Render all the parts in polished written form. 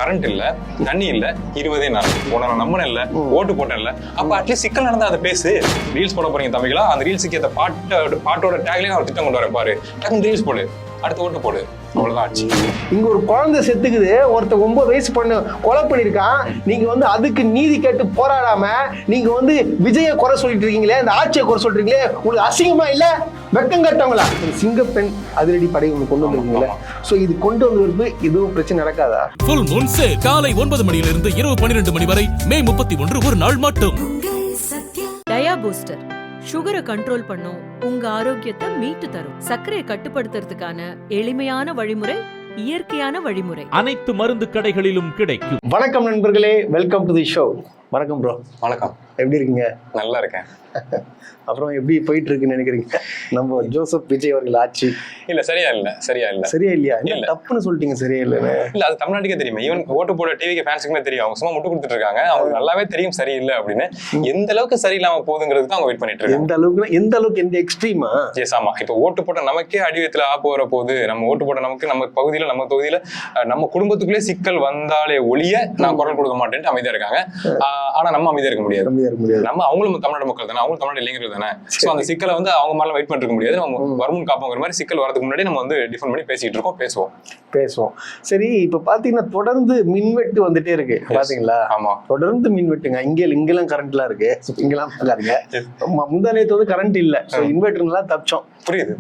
Current இல்ல, தண்ணி இல்ல, 20 நாள் உன்னை நான் நம்பினேன் இல்ல, ஓட்டு போட்டேன் இல்ல, அப்ப அட்லீஸ்ட் சிக்கல் நடந்தா அதை பேசு. ரீல்ஸ் போட போறீங்க தம்பிகளா, அந்த ரீல்ஸுக்கு ஏற்ற பாட்டோட டேக்லயும் அவர் திட்டம் கொண்டு வர பாரு, டக்குனு ரீல்ஸ் போடு, அடுத்த ஓட்டு போடு, அவ்வளவுதான் ஆச்சு. இங்க ஒரு குழந்தை செத்துக்குது, ஒருத்த 9 வயசு பொண்ணு கொலை பண்ணிருக்கான். நீங்க அதுக்கு நீதி கேட்டு போராடாம நீங்க விஜய குறை சொல்லிட்டு இருக்கீங்களே, இந்த ஆட்சியை குறை சொல்றீங்களே, உங்களுக்கு அசிங்கமா இல்ல? வெக்கம் கட்டவங்களா? சிங்கப்பெண் அதிரடி படை கொண்டு வந்துருக்கீங்களே, சோ இது கொண்டு வந்தது இதுவும் பிரச்சனை நடக்காதா? ஃபுல் மூன் சேல் காலை 9 மணியிலிருந்து இரவு 12 மணி வரை மே 31 ஒரு நாள் மட்டும். டயா பூஸ்டர் சுகரை கண்ட்ரோல் பண்ணும், உங்க ஆரோக்கியத்தை மீட்டு தரும். சர்க்கரையை கட்டுப்படுத்துறதுக்கான எளிமையான வழிமுறை, இயற்கையான வழிமுறை. அனைத்து மருந்து கடைகளிலும் கிடைக்கும். வணக்கம் நண்பர்களே, வெல்கம் டு தி ஷோ. வணக்கம் ப்ரோ. வணக்கம். எப்படி இருக்கீங்க? நல்லா இருக்கேன். அப்புறம் எப்படி போயிட்டு இருக்குன்னு நினைக்கிறீங்க நம்ம ஜோசப் விஜய் அவர்கள் ஆட்சி? இல்ல சரியா இல்லையா? தப்புன்னு சொல்லிட்டீங்க. சரியா இல்ல அது தமிழ்நாட்டுக்கே தெரியுமா? ஈவன் ஓட்டு போட டிவிக்கு ஃபேன்ஸுக்குமே தெரியும். அவங்க சும்மா முட்டு கொடுத்துட்டு இருக்காங்க. அவங்க நல்லாவே தெரியும் சரியில்லை அப்படின்னு. எந்த அளவுக்கு சரியில்லாம போகுதுங்கிறது தான் அவங்க வெயிட் பண்ணிட்டு இருக்காங்க. எந்த அளவுக்கு எந்த எக்ஸ்ட்ரீமா? எஸ், ஆமா. இப்போ ஓட்டு போட்ட நமக்கே அடிவயத்துல போற போது, நம்ம ஓட்டு போட்ட நமக்கு நம்ம பகுதியில நம்ம தொகுதியில நம்ம குடும்பத்துக்குள்ளே சிக்கல் வந்தாலே ஒழிய நான் குரல் கொடுக்க மாட்டேன்ட்டு அமைதியா இருக்காங்க. ஆனா நம்ம அமைதியா இருக்க முடியாது. நம்ம அவங்களும் தமிழ்நாடு மக்கள் தானே, அவங்களும் தமிழ்நாடு இளைஞர்கள் தானே. சோ அந்த சிக்கலை அவங்க மேல வெயிட் பண்ணிருக்க முடியாது. நம்ம வருமுன் காப்போங்கிற மாதிரி சிக்கல் வரதுக்கு முன்னாடி நம்ம டிஃபன் பண்ணி பேசிட்டு இருக்கோம், பேசுவோம். சரி, இப்ப பாத்தீங்கன்னா தொடர்ந்து மின்வெட்டு வந்துட்டே இருக்கு பாத்தீங்களா? ஆமா, தொடர்ந்து மின்வெட்டுங்க. இங்கெல்லாம் கரண்ட்லாம் இருக்கு, இங்கெல்லாம் பாருங்க. முந்தானேத்து கரண்ட் இல்ல, இன்வெர்டர்லாம் தப்பிச்சோம். புரியுது.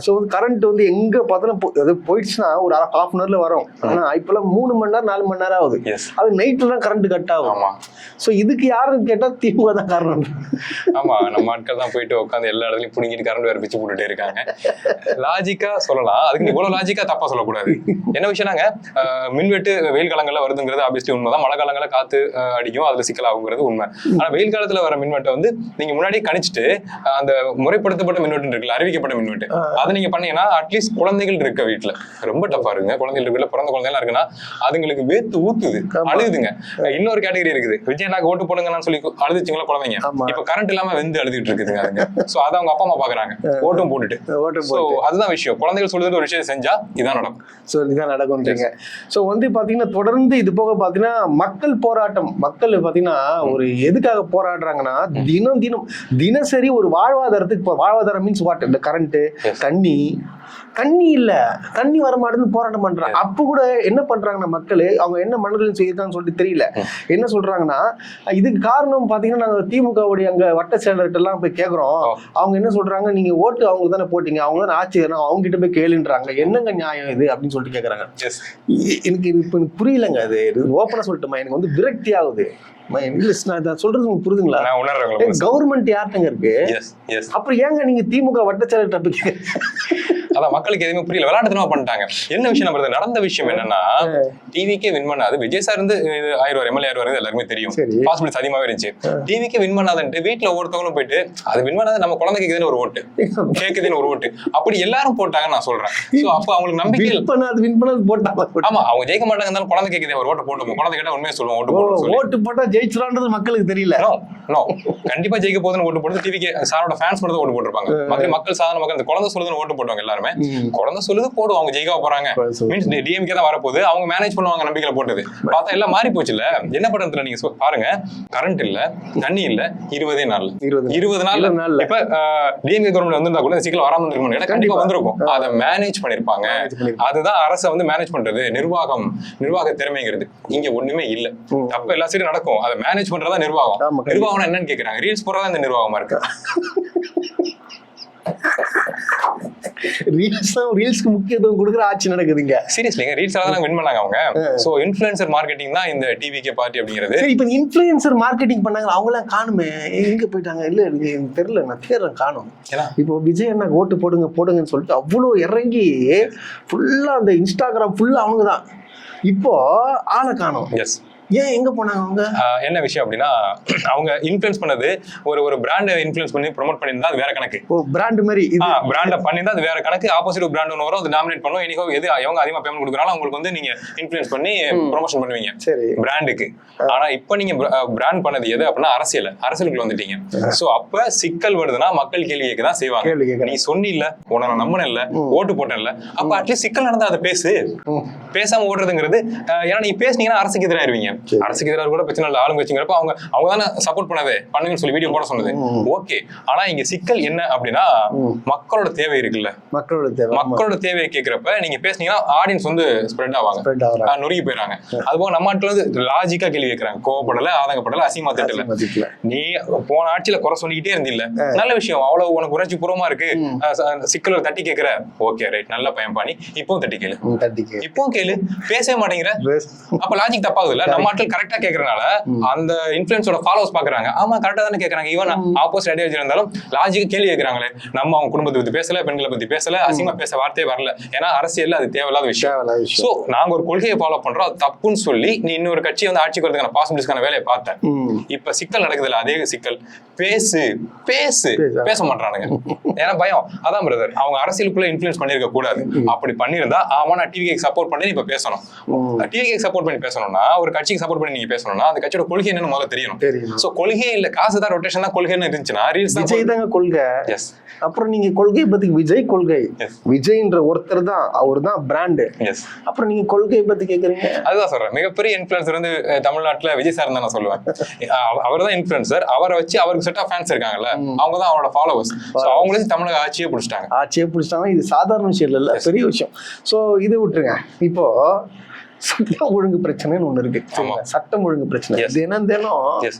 சோ கரண்ட் எங்க பார்த்தாலும் போயிடுச்சுன்னா ஒரு ஹாஃப் அன் ஹவர்ல வரும். ஆனா இப்பெல்லாம் 3 மணி நேரம் 4 மணி நேரம் ஆகுது. அது நைட்ல தான் கரண்ட் கட் ஆகும். சோ இதுக்கு யாருன்னு கேட்டா திமுக தான் காரணம். ஆமா, நம்ம ஆட்கள் தான் போயிட்டு உட்காந்து எல்லா இடத்துலயும் புடிங்கிட்டு கரண்ட் வேற பிச்சு போட்டுட்டே இருக்காங்க. லாஜிக்கா சொல்லலாம், அதுக்கு இவ்வளவு லாஜிக்கா தப்பா சொல்லக்கூடாது. என்ன விஷயம்னாங்க, மின்வெட்டு வெயில் காலங்கள்ல வருதுங்கிறது ஆப்வியஸ்லி உண்மைதான். மழை காலங்கள்ல காத்து அடிக்கும், அதுல சிக்கல் ஆகுங்கிறது உண்மை. ஆனா வெயில் காலத்துல வர மின்வெட்டை நீங்க முன்னாடியே கணிச்சிட்டு அந்த முறைப்படுத்தப்பட்ட மின்வெட்டு இருக்குல்ல, அறிவிக்கப்பட்ட மின்வெட்டு, அதை நீங்க பண்ணீங்கன்னா அட்லீஸ்ட் குழந்தைகள் இருக்க வீட்டுல ரொம்ப டஃபா இருக்குங்க. குழந்தைகள் வீட்டுல பிறந்த குழந்தைலாம் இருக்குன்னா அதுங்களுக்கு வேத்து ஊத்துது, அழுதுங்க. இன்னொரு கேட்டகரி இருக்குது, விஜயனாக்கு ஓட்டு போடுங்கன்னு சொல்லி அழுதுச்சுங்களா குழந்தைங்க. இப்ப கரண்ட் இல்லாம வெந்து அழுதுட்டு இருக்குதுங்க அதுங்க. சோ அதை அவங்க அப்பா அம்மா பாக்குறாங்க, ஓட்டும் போட்டுட்டு. அதுதான் விஷயம். குழந்தைகள் சொல்றது ஒரு விஷயம் செஞ்சா இதான் நடக்கும். சோ இதான் நடக்கும்ன்றீங்க. சோ பாத்தீங்கன்னா தொடர்ந்து இது போக பாத்தீங்கன்னா மக்கள் போராட்டம். மக்கள் பாத்தீங்கன்னா ஒரு எதுக்காக போராடுறாங்கன்னா, தினசரி ஒரு வாழ்வாதாரம் மீன்ஸ் வாட், இந்த கரண்ட், தண்ணி இல்ல, தண்ணி வர மாட்டேன்னு போராட்டம் பண்றாங்க. அப்ப கூட என்ன பண்றாங்கன்னா மக்கள், அவங்க என்ன மனதில் செய்யறாங்கன்னு சொல்லிட்டு தெரியல. என்ன சொல்றாங்கன்னா, இதுக்கு காரணம் பாத்தீங்கன்னா நாங்க திமுகவுடைய அங்க வட்ட செயலர்கிட்ட எல்லாம் போய் கேக்குறோம். அவங்க என்ன சொல்றாங்க, நீங்க ஓட்டு அவங்களுக்கு தானே போட்டீங்க, அவங்க தானே ஆட்சி, அவங்க கிட்ட போய் கேளுன்றாங்க. என்னங்க நியாயம் இது அப்படின்னு சொல்லிட்டு கேக்குறாங்க. எனக்கு இப்ப புரியலங்க. அது ஓப்பனா சொல்லட்டுமா, எனக்கு விரக்தி ஆகுது. சொல்றது உங்களுக்கு புரியுதுங்களா? கவர்மெண்ட் யார்ட்டங்க இருக்கு, அப்புறம் ஏங்க நீங்க திமுக வட்டச்செயலர்? அதான் மக்களுக்கு எதுவுமே புரியல, விளையாட்டுத்தனமா பண்ணிட்டாங்க. என்ன விஷயம் நம்புறது, நடந்த விஷயம் என்னன்னா, டிவிக்கே வின் பண்ணாது. விஜய் சார் ஆயிரம் எம்எல்ஏ ஆயிரம் எல்லாருமே தெரியும், பாசிபிலிட்டிஸ் அதிகமாவே இருந்துச்சு. டிவிக்கே வின் பண்ணாதுன்ட்டு வீட்டுல ஒவ்வொருத்தவங்களும் போயிட்டு, அது வின் பண்ணாது நம்ம குழந்தை கேக்குதுன்னு ஒரு ஓட்டு, கேக்குதுன்னு ஒரு ஓட்டு, அப்படி எல்லாரும் போட்டாங்க நான் சொல்றேன். அப்ப அவங்களுக்கு நம்பிக்கை வின் பண்ணாது போட்டாங்க. ஆமா, அவங்க ஜெயிக்க மாட்டாங்க, இருந்தாலும் குழந்தை கேக்குது ஒரு ஓட்டு போட்டு, குழந்தை கேட்டா உண்மையை சொல்லுவோம், ஓட்டு போட்டா ஜெயிச்சிரான்றது மக்களுக்கு தெரியல. கண்டிப்பா ஜெயிக்க போதுன்னு ஓட்டு போட்டு டிவிக்கு சாரோட ஃபேன்ஸ் மட்டும் ஓட்டு போட்டுருப்பாங்க. மற்ற மக்கள், சாதாரண மக்கள், இந்த குழந்தை சொல்லுதுன்னு ஓட்டு போடுவாங்க. எல்லாருமே குழந்தை சொல்லுது போடுவோம், அவங்க ஜெயிக்க போறாங்க மீன்ஸ் டிஎம்கே தான் வரப்போகுது, அவங்க மேனேஜ் பண்ணுவாங்க நம்பிக்கையில போட்டது. பார்த்தா எல்லாம் மாறி போச்சு இல்ல. என்ன பண்றதுல நீங்க பாருங்க, கரண்ட் இல்ல, தண்ணி இல்ல, 20 நாள். இப்ப டிஎம்கே கவர்மெண்ட் வந்திருந்தா கூட சிக்கல் வராம இருந்திருக்கும், கண்டிப்பா வந்திருக்கும். அதை மேனேஜ் பண்ணிருப்பாங்க. அதுதான் அரசை மேனேஜ் பண்றது, நிர்வாக திறமைங்கிறது. இங்க ஒண்ணுமே இல்ல. தப்ப எல்லா சைடும் நடக்கும், அதை மேனேஜ் பண்றதா நிர்வாகம். நிர்வாகம் என்னன்னு கேக்குறாங்க, ரீல்ஸ் போறதா இந்த நிர்வாகமா இருக்கு. ரீல்ஸ்க்கு முக்கியத்துவம் கொடுக்குற ஆட்சி நடக்குதுங்க. சீரியஸ்லிங்க, ரீல்ஸ்ல தான் வின் பண்ணாங்க அவங்க. சோ இன்ஃப்ளூயன்சர் மார்க்கெட்டிங் தான் இந்த டிவிகே பார்ட்டி அப்படிங்கிறது. சரி, இப்போ இன்ஃப்ளூயன்சர் மார்க்கெட்டிங் பண்ணாங்க, அவங்களாம் காணுமே, எங்க போயிட்டாங்க? இல்ல எனக்கு தெரியல, நான் தேடுறேன், காணும். இப்போ விஜய் அண்ணா ஓட்டு போடுங்கன்னு சொல்லிட்டு அவ்வளவு இறங்கி ஃபுல்லா அந்த இன்ஸ்டாகிராம் ஃபுல்லா அவங்க தான். இப்போ ஆளை காணும். ஏன் எங்க போனாங்க அவங்க? என்ன விஷயம் அப்படின்னா அவங்க இன்ஃப்ளூயன்ஸ் பண்ணது ஒரு பிராண்டை இன்ஃப்ளூயன்ஸ் பண்ணி ப்ரோமோட் பண்ணியிருந்தா அது வேற கணக்கு. ஓ பிராண்ட் மாதிரி பிராண்டை பண்ணியிருந்தா அது வேற கணக்கு. ஆப்போசிட் பிராண்ட் ஒன்று வரும், அது டாமினேட் பண்ணும். இனிக்கோ எது அவங்க அதிகமாக பேமெண்ட் கொடுக்குறாலும் அவங்களுக்கு வந்து நீங்க இன்ஃப்ளூயன்ஸ் பண்ணி ப்ரொமோஷன் பண்ணுவீங்க பிராண்டுக்கு. ஆனா இப்ப நீங்க பிராண்ட் பண்ணது எது அப்படின்னா அரசியலுக்குள்ள வந்துட்டீங்க. சோ அப்ப சிக்கல் வருதுன்னா மக்கள் கேள்வி கேட்க தான் செய்வாங்க. நீ சொன்னில்ல, உன்னை நான் நம்பினேன் இல்ல, ஓட்டு போட்டேன் இல்ல, அப்ப அட்லீஸ்ட் சிக்கல் நடந்தா அதை பேசாம ஓடுறதுங்கிறது. ஏன்னா நீ பேசுனீங்கன்னா அரசுக்கு எதிராயிருவீங்க. அரசுக்கு எதிராக கூட பிரச்சனை இல்லை, ஆளுங்க வச்சுங்கிறப்ப அவங்க தானே சப்போர்ட் பண்ணவே பண்ணுங்கன்னு சொல்லி வீடியோ போட சொன்னது. ஓகே, ஆனா இங்க சிக்கல் என்ன அப்படின்னா மக்களோட தேவை இருக்குல்ல, மக்களோட தேவையை கேட்கிறப்ப நீங்க பேசுனீங்கன்னா ஆடியன்ஸ் வந்து ஸ்ப்ரெட் ஆவாங்க, நொறுங்கி போயிடறாங்க. அதுபோக நம்ம நாட்டுல வந்து லாஜிக்கா கேள்வி கேட்கறாங்க, கோவப்படல, ஆதங்கப்படல, அசிங்கமா திட்டல. நீ போன ஆட்சியில குறை சொல்லிக்கிட்டே இருந்தில்ல, நல்ல விஷயம், அவ்வளவு உனக்கு உணர்ச்சி பூர்வமா இருக்கு, சிக்கல தட்டி கேட்கிற, ஓகே ரைட், நல்ல பையன் பாணி, இப்பவும் தட்டி கேளு, இப்பவும் கேளு, பேசவே மாட்டேங்கிற, அப்ப லாஜிக் தப்பாகுது இல்ல. நம்ம ஆட்கள் கரெக்டா கேட்கறதுனால அந்த இன்ஃப்ளூயன்ஸோட ஃபாலோவர்ஸ் பாக்குறாங்க, ஆமா கரெக்டா தானே கேட்கறாங்க. ஈவன் ஆப்போசிட் ஐடியா வச்சிருந்தாலும் லாஜிக் கேள்வி கேட்கறாங்களே, நம்ம அவங்க குடும்பத்தை பத்தி பேசல, பெண்களை பத்தி பேசல, அசிங்கமா பேச வார்த்தையே வரல. ஏன்னா அரசியல் அது தேவையில்லாத விஷயம். சோ நாங்க ஒரு கொள்கையை ஃபாலோ பண்றோம், அது தப்புன்னு சொல்லி நீ இன்னொரு கட்சி வந்து ஆட்சிக்கு வரதுக்கான பாசிபிலிட்டிஸ்க்கான வேலையை பார்த்தேன். இப்ப சிக்கல் நடக்குதுல்ல, அதே சிக்கல். பேச மாட்டானுங்க, ஏன்னா பயம். அதான் பிரதர், அவங்க அரசியலுக்குள்ள இன்ஃப்ளூயன்ஸ் பண்ணிருக்க கூடாது. அப்படி பண்ணிருந்தா அவன் டிவிக்கு சப்போர்ட் பண்ணி இப்ப பேசணும். டிவிக்கு சப்போர்ட் பண்ணி பேசணும்னா, ஒரு கட்சிக்கு சப்போர்ட் பண்ணி நீங்க பேசணும்னா அந்த கட்சியோட கொள்கை என்னன்னு முதல்ல தெரியணும். சோ கொள்கை இல்ல, காசு தான் ரொட்டேஷன் தான் கொள்கைன்னு இருந்துச்சுன்னா ரீல்ஸ் விஜய் தாங்க கொள்கை. அப்புறம் நீங்க கொள்கை பத்தி விஜய் கொள்கை, விஜய்ன்ற ஒருத்தர் தான், அவர் தான் பிராண்ட். அப்புறம் நீங்க கொள்கையை பத்தி கேக்குறீங்க. அதுதான் சொல்றேன், மிகப்பெரிய இன்ஃப்ளூயன்சர் வந்து தமிழ்நாட்டுல விஜய் சார் தான் நான் சொல்லுவேன். அவர் தான் இன்ஃப்ளூயன்சர். அவரை வச்சு அவருக்கு செட் ஆஃப் ஃபேன்ஸ் இருக்காங்கல்ல, அவங்க தான் அவரோட ஃபாலோவர்ஸ். அவங்களே தமிழக ஆட்சியே பிடிச்சிட்டாங்க. இது சாதாரண விஷயம் இல்ல, பெரிய விஷயம். சோ இது விட்டுருங்க. இப்போ சட்டம் ஒழுங்கு பிரச்சனைன்னு ஒண்ணு இருக்கு. சட்டம் ஒழுங்கு பிரச்சனை தினம்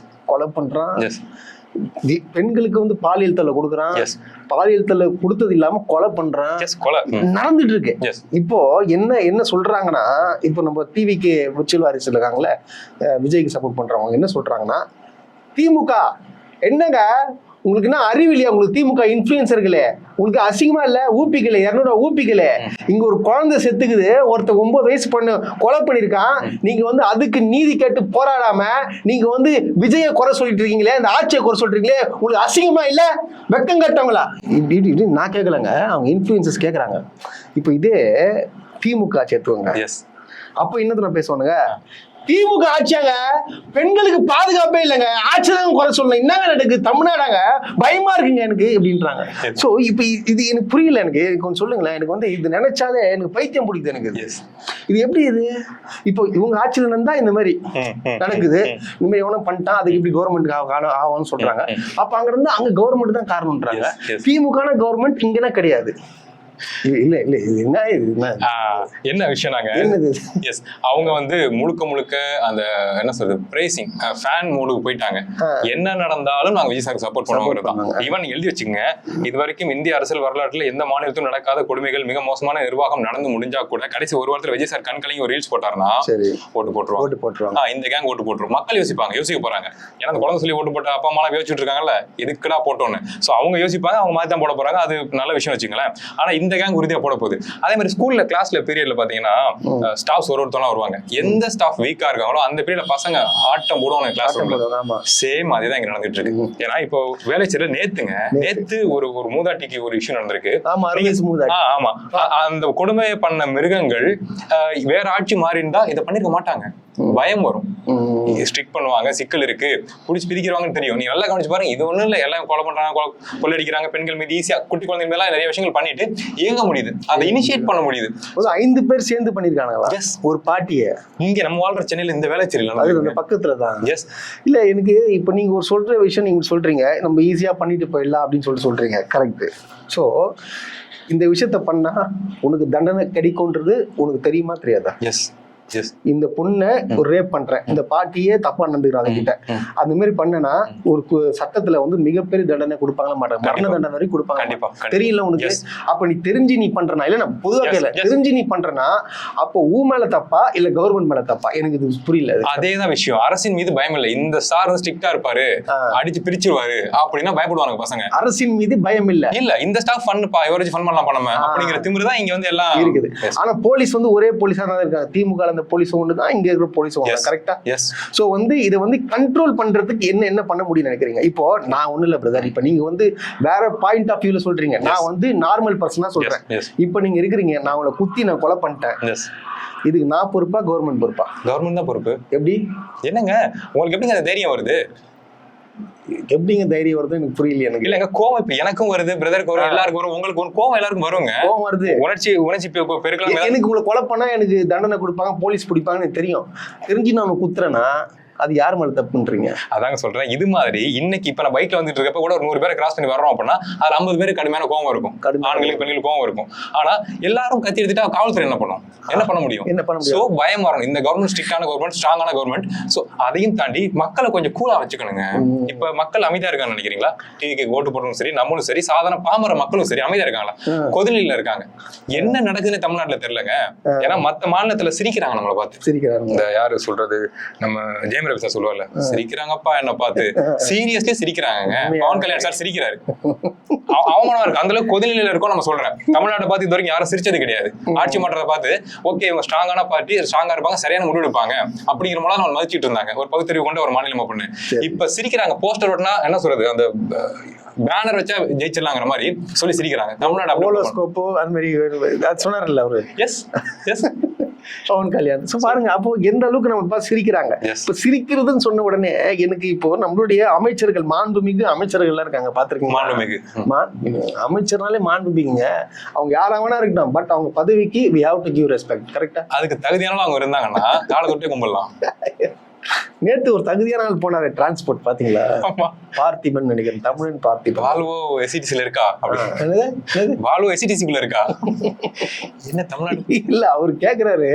கொலை பண்றான், பெண்களுக்கு வந்து பாலியல் தொல்லை கொடுக்குறான், பாலியல் தொல்லை கொடுத்தது இல்லாம கொலை பண்றான், நடந்துட்டு இருக்கு. இப்போ என்ன சொல்றாங்கன்னா, இப்போ நம்ம டிவிக்கு முச்சில் வாரிசு இருக்காங்கல்ல, விஜய்க்கு சப்போர்ட் பண்றவங்க என்ன சொல்றாங்கன்னா, திமுக என்னங்க உங்களுக்கு என்ன அறிவில்லையா, உங்களுக்கு திமுக இன்ஃபுளுசர்களே, உங்களுக்கு அசிங்கமா இல்ல, ஊப்பிக்கல 200 ஊப்பிக்கல, இங்க ஒரு குழந்தை செத்துக்குது, ஒருத்த 9 வயசு பொண்ணு கொலை பண்ணிருக்கான், நீங்க வந்து அதுக்கு நீதி கேட்டு போராடாம நீங்க வந்து விஜய குறை சொல்லிட்டு இருக்கீங்களே, இந்த ஆட்சியை குறை சொல்றீங்களே, உங்களுக்கு அசிங்கமா இல்ல, வெக்கம் கட்டவங்களா? இப்படி நான் கேட்கலங்க, அவங்க இன்ஃபுளுசர்ஸ் கேட்கறாங்க. இப்போ இதே திமுக சேர்த்துவாங்க, அப்ப என்னத்துல பேசுவானுங்க, திமுக ஆட்சியாங்க, பெண்களுக்கு பாதுகாப்பே இல்லைங்க, ஆட்சிதான் குறை சொல்லணும், என்னங்க நடக்குது தமிழ்நாடாங்க, பயமா இருக்குங்க எனக்கு அப்படின்றாங்க. சோ இப்ப இது எனக்கு புரியல, எனக்கு கொஞ்சம் சொல்லுங்களேன். எனக்கு வந்து இது நினைச்சாலே எனக்கு பைத்தியம் பிடிக்குது எனக்கு. இது எப்படி இது இப்போ இவங்க ஆட்சியில இருந்தா இந்த மாதிரி நடக்குது, இந்த மாதிரி எவனும் பண்ணிட்டான், அதுக்கு இப்படி கவர்மெண்ட் ஆகும்னு சொல்றாங்க. அப்ப அங்க இருந்து அங்க கவர்மெண்ட் தான் காரணம்ன்றாங்க. திமுக கவர்மெண்ட் இங்கன்னா கிடையாது. இல்ல இது என்ன விஷயம், அவங்க வந்து முழுக்க அந்த என்ன சொல்றது பிரைசிங் ஃபேன் மோடுக்கு போயிட்டாங்க. என்ன நடந்தாலும் நாங்க விஜய் சாருக்கு சப்போர்ட் பண்ணுவோம். ஈவன் எழுதி வச்சுங்க, இது வரைக்கும் இந்திய அரசியல் வரலாற்றுல எந்த மாநிலத்திலும் நடக்காத கொடுமைகள், மிக மோசமான நிர்வாகம் நடந்து முடிஞ்சா கூட கடைசி ஒரு வாரத்துல விஜய் சார் கண்கலங்கி ஒரு ரீல்ஸ் போட்டாருன்னா ஓட்டு போட்டுருவாங்க. இந்த கேங் ஓட்டு போட்டுரும். மக்கள் யோசிக்க போறாங்க, ஏன்னா அந்த குழந்தை சொல்லி ஓட்டு போட்ட அப்பா அம்மா யோசிச்சுட்டு இருக்காங்கல்ல, இதுக்குடா போட்டோன்னு. சோ அவங்க யோசிப்பாங்க, அவங்க மாதிரி தான் போட போறாங்க. அது நல்ல விஷயம் வச்சுங்களேன். ஆனா இந்த கேங் உறுதியா போட போகுது. அதே மாதிரி ஸ்கூல்ல கிளாஸ்ல பீரியட்ல பாத்தீங்கன்னா ஸ்டாஃப்ஸ் ஒருத்தவங்க வருவாங்க. எந்த ஸ்டாஃப் வீக்கா இருக்காங்களோ அந்த பீரியட்ல பசங்க ஆட்டம் போடுவாங்க கிளாஸ் ரூம்ல. சேம் அதேதான் இங்க நடந்துட்டு இருக்கு. ஏன்னா இப்போ வேலைச்சேரில நேத்து ஒரு மூதாட்டிக்கு ஒரு இஷ்யூ நடந்திருக்கு. ஆமா, அந்த கொடுமையை பண்ண மிருகங்கள் வேற ஆட்சி மாறி இருந்தா இதை பண்ணிருக்க மாட்டாங்க. பயம் வரும், ஸ்ட்ரிக்ட் பண்ணுவாங்க, சிக்கல் இருக்கு, புடிச்சு பிரிக்கிறாங்கன்னு தெரியும். நீ நல்லா கவனிச்சு பாருங்க, இது ஒண்ணும் இல்ல, எல்லாம் கொலை பண்றாங்க, கொள்ளடிக்கிறாங்க, பெண்கள் மீது ஈஸியா, குட்டி குழந்தைங்க எல்லாம் நிறைய விஷயங்கள் பண்ணிட்டு இயங்க முடியுது, அதை இனிஷியேட் பண்ண முடியுது. 5 பேர் சேர்ந்து பண்ணிருக்காங்களா ஒரு பார்ட்டியை? இங்க நம்ம வாழ்ற சென்னையில இந்த வேலை தெரியல, பக்கத்துலதான். இல்ல எனக்கு இப்ப நீங்க ஒரு சொல்ற விஷயம் நீங்க சொல்றீங்க, நம்ம ஈஸியா பண்ணிட்டு போயிடலாம் அப்படின்னு சொல்றீங்க, கரெக்ட். சோ இந்த விஷயத்த பண்ணா உனக்கு தண்டனை கிடைக்கும்ன்றது உனக்கு தெரியுமா தெரியாதா? இந்த பொண்ணை ஒரு ரேப் பண்றேன், இந்த பாட்டியே தப்பா நடந்துக்கிறாங்க கிட்ட, அந்த மாதிரி பண்ணனா ஒரு சட்டத்துல வந்து மிகப்பெரிய தண்டனை கொடுப்பாங்களா மாட்டாங்க, மரண தண்டனை வரைக்கும் கொடுப்பாங்க. தெரியல உனக்கு? அப்ப நீ தெரிஞ்சு நீ பண்றனா, இல்ல நான் பொதுவா கேட்கல, தெரிஞ்சு நீ பண்றனா அப்போ ஊ மேல தப்பா இல்ல கவர்மெண்ட் மேல தப்பா? எனக்கு இது புரியல. அதேதான் விஷயம், அரசின் மீது பயம் இல்ல. இந்த சார் ஸ்ட்ரிக்டா இருப்பாரு, அடிச்சு பிரிச்சிருவாரு அப்படின்னா பயப்படுவாங்க பசங்க. அரசின் மீது பயம் இல்ல, இந்த ஸ்டாஃப் ஃபன்னுப்பா, இவரை ஃபன் பண்ணலாம் பண்ணாம அப்படிங்கிற திமிரு தான் இங்க வந்து எல்லாம் இருக்குது. ஆனா போலீஸ் வந்து ஒரே போலீஸா தான் இருக்காங்க. திமுக அந்த போலீஸும் ஒன்று தான், இங்க இருக்கிற போலீஸும் ஒன்று, கரெக்டா? எஸ். ஸோ வந்து இதை வந்து கண்ட்ரோல் பண்றதுக்கு என்ன பண்ண முடியும்னு நினைக்கிறீங்க? இப்போ நான் ஒண்ணும் இல்லை பிரதர், இப்போ நீங்க வந்து வேற பாயிண்ட் ஆஃப் வியூல சொல்றீங்க, நான் வந்து நார்மல் பர்சனா சொல்றேன். இப்போ நீங்க இருக்கிறீங்க, நான் உங்களை குத்தி நான் கொலை பண்ணிட்டேன், இதுக்கு நான் பொறுப்பா கவர்மெண்ட் பொறுப்பா? கவர்மெண்ட் தான் பொறுப்பு. எப்படி? என்னங்க உங்களுக்கு எப்படிங்க அந்த தைரியம் வருது? எப்படிங்க தைரியம் வருது எனக்கு புரியல. எனக்கு இல்லங்க, கோவம் இப்ப எனக்கும் வருது, பிரதருக்கு வரும், எல்லாருக்கும் வரும், உங்களுக்கு ஒரு கோவம் எல்லாருக்கும் வருங்க. கோவம் வருது, உணர்ச்சி பெருக்கலாம். எனக்கு உங்களை கொலை பண்ணா எனக்கு தண்டனை கொடுப்பாங்க, போலீஸ் பிடிப்பாங்கன்னு எனக்கு தெரியும். தெரிஞ்சு நான் குத்துறேன்னா அது யார் மேல தப்புன்றீங்க? அதாங்க சொல்றேன். இது மாதிரி இன்னைக்கு இப்ப நான் பைக்ல வந்துட்டு இருக்கப்ப கூட ஒரு 100 பேரை கிராஸ் பண்ணி வர்றோம் அப்படின்னா அது 50 பேருக்கு கடுமையான கோவம் இருக்கும், ஆண்களுக்கு பெண்களுக்கு கோவம் இருக்கும். ஆனா எல்லாரும் கத்தி எடுத்துட்டா காவல்துறை என்ன பண்ணும்? என்ன பண்ண முடியும்? சோ பயம் வரணும். இந்த கவர்மெண்ட் ஸ்ட்ரிக்டான கவர்மெண்ட், ஸ்ட்ராங்கான கவர்மெண்ட். சோ அதையும் தாண்டி மக்களை கொஞ்சம் கூலா வச்சுக்கணுங்க. இப்ப மக்கள் அமைதியா இருக்கான்னு நினைக்கிறீங்களா? டிவிக்கு ஓட்டு போடுறதும் சரி, நம்மளும் சரி, சாதாரண பாமர மக்களும் சரி அமைதியா இருக்காங்களா? கொதிலில இருக்காங்க. என்ன நடக்குதுன்னு தமிழ்நாட்டுல தெரியலங்க. ஏன்னா மத்த மாநிலத்துல சிரிக்கிறாங்க நம்மளை பார்த்து. சிரிக்கிறாங்க. இந்த யாரு சொல்றது, நம்ம ஜெயம் ரவி சார் சொல்லுவார்ல, சிரிக்கிறாங்கப்பா என்ன பார்த்து, சீரியஸ்லி சிரிக்கிறாங்க. பவன் கல்யாண் சார் சிரிக்கிறாரு. அவமானமா இருக்கு. அந்த அளவுக்கு கொதிநிலையில இருக்கும். நம்ம சொல்றேன், தமிழ்நாட்டை பார்த்து இது வரைக்கும் யாரும் சிரிச்சது கிடையாது. ஆட்சி மாற்றத்தை பார்த்து ஓகே இவங்க ஸ்ட்ராங்கான பார்ட்டி, ஸ்ட்ராங்கா இருப்பாங்க, சரியான முடிவு எடுப்பாங்க அப்படிங்கிற மூலம் நம்ம மதிச்சிட்டு இருந்தாங்க. ஒரு பகுத்தறிவு கொண்ட ஒரு மாநிலம் அப்படின்னு. இப்ப சிரிக்கிறாங்க. போஸ்டர் ஓட்டினா என்ன சொல்றது, அந்த பேனர் வச்சா ஜெயிச்சிடலாங்கிற மாதிரி சொல்லி சிரிக்கிறாங்க. தமிழ்நாடு சொன்னார்ல அவரு. Yes yes Pawan Kalyan. பாருங்க, அப்போ எந்த அளவுக்கு நம்ம பார்த்து சிரிக்கிறாங்க. இப்ப சிரிக்கிறதுன்னு சொன்ன உடனே எனக்கு இப்போ நம்மளுடைய அமைச்சர்கள், மாண்புமிகு அமைச்சர்கள் இருக்காங்க, பாத்துருக்கீங்க? அமைச்சர்னாலே மாண்புமிகுங்க. அவங்க யாராவனா இருக்கட்டும், பட் அவங்க பதவிக்கு we have to give respect. கரெக்டா? அதுக்கு தகுதியான அவங்க இருந்தாங்கன்னா காலை தொட்டே கும்பிடலாம். நேத்து ஒரு தகுதியான ஆள் போனாரு டிரான்ஸ்போர்ட், பாத்தீங்களா? பார்த்திபன் நினைக்கிறேன், தமிழன் பார்த்திபன். வால்வோ எஸ்இடிசில இருக்கா? வால்வோ எஸ்இடிசிக்குள்ள இருக்கா? என்ன தமிழ்நாடு? இல்ல, அவரு கேக்குறாரு,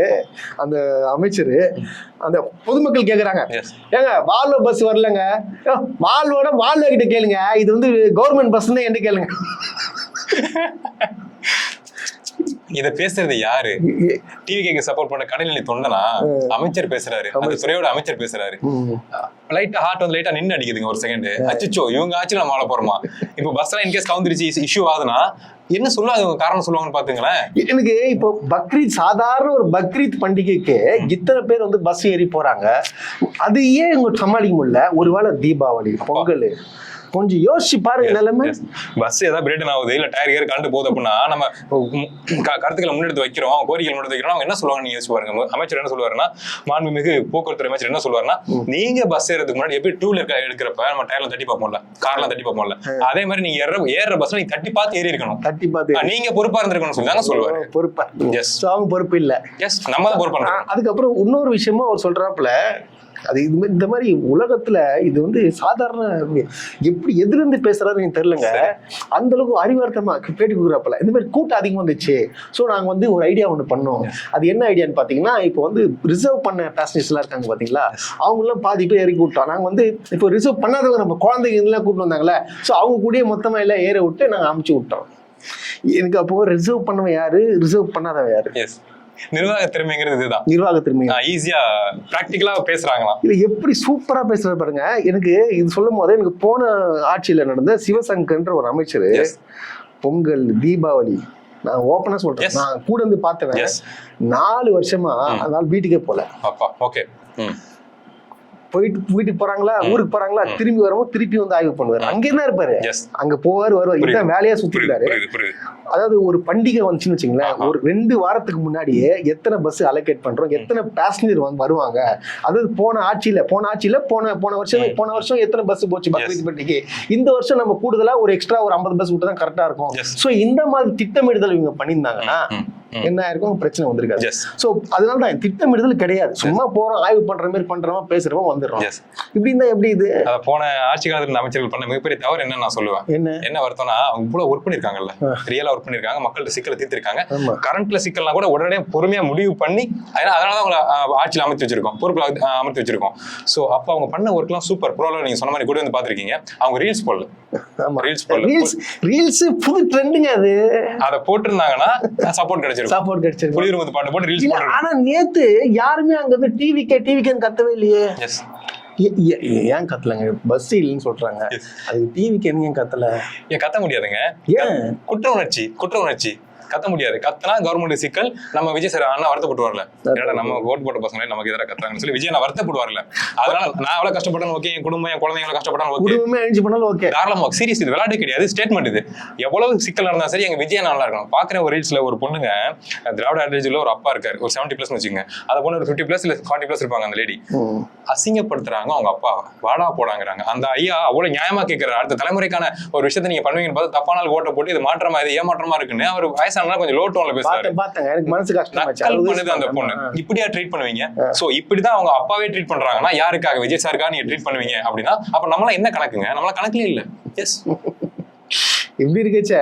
அந்த அமைச்சரு, அந்த பொதுமக்கள் கேக்குறாங்க, ஏங்க வால்வோ பஸ் வரலங்க, வால்வோட வால்வோ கிட்ட கேளுங்க, இது வந்து கவர்மெண்ட் பஸ் என்ன கேளுங்க. இத பேசுறது யாரு? டிவிக்கு சப்போர்ட் பண்ண கடைநிலை தொண்டனா? அமைச்சர் பேசுறாரு, அந்த துறையோட அமைச்சர் பேசுறாரு. லைட்டா ஹார்ட் வந்து லைட்டா நின்று அடிக்குதுங்க ஒரு செகண்ட். அச்சோ இவங்க ஆச்சு நம்ம வாழ போறோமா? இப்ப பஸ்ல இன்கேஸ் கவுந்திரிச்சு இஷ்யூ ஆகுதுன்னா என்ன சொல்லுவாங்க, காரணம் சொல்லுவாங்கன்னு பாத்துங்களேன். எனக்கு இப்போ பக்ரீத், சாதாரண ஒரு பக்ரீத் பண்டிகைக்கு இத்தனை பேர் வந்து பஸ் ஏறி போறாங்க, அது ஏன் உங்க சமாளிக்க முடியல? ஒருவேளை தீபாவளி, பொங்கல், கொஞ்சம் யோசிச்சு பாருங்க நிலைமை. பஸ் ஏதாவது பிரேக் ஆகுது, இல்ல டயர் ஏர் கண்டு போகுது அப்படின்னா நம்ம கருத்துக்களை முன்னெடுத்து வைக்கிறோம், கோரிக்கைகள் முன்னெடுத்து வைக்கிறோம். அவங்க என்ன சொல்லுவாங்க நீங்க யோசிச்சு பாருங்க. அமைச்சர் என்ன சொல்லுவாருன்னா, மாண்புமிகு போக்குவரத்து அமைச்சர் என்ன சொல்லுவாருன்னா, நீங்க பஸ் ஏறதுக்கு முன்னாடி எப்படி டூ வீலர் எடுக்கிறப்ப நம்ம டயர்ல தட்டி பார்ப்போம்ல, கார்லாம் தட்டி பார்ப்போம்ல, அதே மாதிரி நீங்க ஏற பஸ்ல நீங்க தட்டி பார்த்து ஏறி இருக்கணும், தட்டி பார்த்து நீங்க பொறுப்பா இருந்திருக்கணும் சொல்லி சொல்லுவாரு. பொறுப்பா? எஸ், அவங்க பொறுப்பு இல்ல. எஸ், நம்ம தான் பொறுப்பா. அதுக்கப்புறம் இன்னொரு விஷயமா அவர் சொல்றாப்புல, அது இந்த மாதிரி உலகத்துல இது வந்து சாதாரண எப்படி எதிர்ந்து பேசுறாரு எனக்கு தெரியலங்க. அந்த அளவுக்கு அறிவார்த்தமா பேட்டி கொடுக்குறாப்புல, இந்த மாதிரி கூட்டம் அதிகமா வந்துச்சு, ஸோ நாங்க வந்து ஒரு ஐடியா ஒன்று பண்ணோம். அது என்ன ஐடியான்னு பாத்தீங்கன்னா, இப்போ வந்து ரிசர்வ் பண்ண பேசஞ்சர்ஸ் எல்லாம் இருக்காங்க பாத்தீங்களா, அவங்க எல்லாம் பாதி பேர் இறக்கி விட்டோம். நாங்க வந்து இப்போ ரிசர்வ் பண்ணாதவங்க நம்ம குழந்தைங்க எல்லாம் கூப்பிட்டு வந்தாங்களே, ஸோ அவங்க கூட மொத்தமா எல்லாம் ஏற விட்டு நாங்க அமுச்சு விட்டோம். எனக்கு அப்போ ரிசர்வ் பண்ணவன் யாரு, ரிசர்வ் பண்ணாதவன் யாரு? நிர்வாக திறமைங்கிறது இதுதான். நிர்வாக திறமை ஈஸியா பிராக்டிகலா பேசுறாங்களாம். இல்ல, எப்படி சூப்பரா பேசுறது பாருங்க. எனக்கு இது சொல்லும் போதே எனக்கு போன ஆட்சியில நடந்த சிவசங்கர்ன்ற ஒரு அமைச்சர், பொங்கல், தீபாவளி, நான் ஓப்பனா சொல்றேன், நான் கூட இருந்து பார்த்தேன், 4 வருஷமா அதனால வீட்டுக்கே போல. ஓகே, போயிட்டு வீட்டுக்கு போறாங்களா, ஊருக்கு போறாங்களா, திரும்பி வரவும் திருப்பி வந்து ஆய்வு பண்ணுவாரு. அங்க என்ன இருப்பாரு, அங்க போவாரு வருவார், இதான் வேலையா சுத்திட்டாரு. அதாவது ஒரு பண்டிகை வந்துச்சுன்னு வச்சுங்களேன், ஒரு 2 வாரத்துக்கு முன்னாடியே எத்தனை பஸ் அலோகேட் பண்றோம், எத்தனை பேசஞ்சர் வருவாங்க, அதாவது போன வருஷம் எத்தனை பஸ் போச்சு பக்ரீத் பண்டிகை, இந்த வருஷம் நம்ம கூடுதலா ஒரு எக்ஸ்ட்ரா ஒரு 50 பஸ் விட்டு தான் கரெக்டா இருக்கும். சோ இந்த மாதிரி திட்டமிடுதல் இவங்க பண்ணியிருந்தாங்கன்னா என்ன ஆயிருக்கும், பிரச்சனை வந்திருக்காது. சோ அதனாலதான் திட்டமிடுதல் கிடையாது, சும்மா போறோம், ஆய்வு பண்ற மாதிரி பண்றோமா, பேசுறோம், வந்துடுறோம். இப்படி இருந்தா எப்படி இது? போன ஆட்சி காலத்துல அமைச்சர்கள் பண்ண மிகப்பெரிய தவறு என்ன நான் சொல்லுவேன், என்ன வருத்தம்னா, அவங்க இவ்வளவு ஒர்க் பண்ணிருக்காங்கல்ல, ரியலா ஒர்க் பண்ணிருக்காங்க, மக்கள்கிட்ட சிக்கலை தீர்த்திருக்காங்க, கரண்ட்ல சிக்கல்லாம் கூட உடனே பொறுமையா முடிவு பண்ணி, அதனாலதான் அவங்களை ஆட்சியில் அமைத்து வச்சிருக்கோம், பொறுப்புல அமைத்து வச்சிருக்கோம். சோ அப்ப அவங்க பண்ண ஒர்க் எல்லாம் சூப்பர். ப்ரோல நீங்க சொன்ன மாதிரி கூட வந்து பாத்திருக்கீங்க, அவங்க ரீல்ஸ் போடல, ரீல்ஸ் புது ட்ரெண்டுங்க, அது அதை போட்டிருந்தாங்கன்னா சப்போர்ட் கிடைச்சிருக்கும். குளிர்வது பாட்டு போட்டு ரீல்ஸ் போடுறாங்க. ஆனா நேத்து யாருமே அங்க வந்து டிவிக்கேன்னு கத்தவே இல்லையே. ஏன் கத்தலங்க, பஸ் இல்லைன்னு சொல்றாங்க, அது டிவிக்கு என்ன கத்தல? ஏன் கத்த முடியாதுங்க, குற்ற உணர்ச்சி கத்த முடியாது. கத்தனா கவர்மெண்ட் சிக்கல். நம்ம விஜய் சார் அண்ணா வருத்தப்பட்டு வரல, ஏன்னா நம்ம ஓட்டு போட்ட பசங்களே நமக்கு எதிராக கத்துறாங்கன்னு சொல்லி விஜய் நான் வருத்தப்படுவார்ல. அதனால நான் எவ்வளவு கஷ்டப்பட்டேன் ஓகே, என் குடும்பம் என் குழந்தைங்க எவ்வளவு கஷ்டப்பட்டாலும் ஓகே, குடும்பமே அழிஞ்சு பண்ணாலும் ஓகே, தாராளமா. சீரியஸ், இது விளையாட்டு கிடையாது, ஸ்டேட்மெண்ட். இது எவ்வளவு சிக்கல் நடந்தா சரி எங்க விஜய் நல்லா இருக்கணும். பாக்குற ஒரு ரீல்ஸ்ல ஒரு பொண்ணுங்க, திராவிட அட்ரேஜ்ல ஒரு அப்பா இருக்காரு, ஒரு 70+ வச்சுங்க, அதை பொண்ணு ஒரு 50+ இல்ல 40+ இருப்பாங்க. அந்த லேடி அசிங்கப்படுத்துறாங்க அவங்க அப்பா, வாடா போடாங்கிறாங்க. அந்த ஐயா அவ்வளவு நியாயமா கேட்கிறாரு. அடுத்த தலைமுறைக்கான ஒரு விஷயத்தை நீங்க பண்ணுவீங்கன்னு பார்த்து தப்பானால் ஓட்ட போட்டு இது மாற்றமா இது ஏமாற்றமா இருக்குன்னு அவர் வயசானா கொஞ்சம் லோ டோன்ல பேசுறாரு. எனக்கு மனசு கஷ்டமாச்சு. அந்த பொண்ணு இப்படியா ட்ரீட் பண்ணுவீங்க? சோ இப்படிதான் அவங்க அப்பாவே ட்ரீட் பண்றாங்கன்னா யாருக்காக? விஜய் சாருக்காக நீங்க ட்ரீட் பண்ணுவீங்க அப்படின்னா அப்ப நம்மளாம் என்ன கணக்குங்க? நம்மளாம் கணக்குலயே இல்ல. எஸ், இப்படி இருக்கச்ச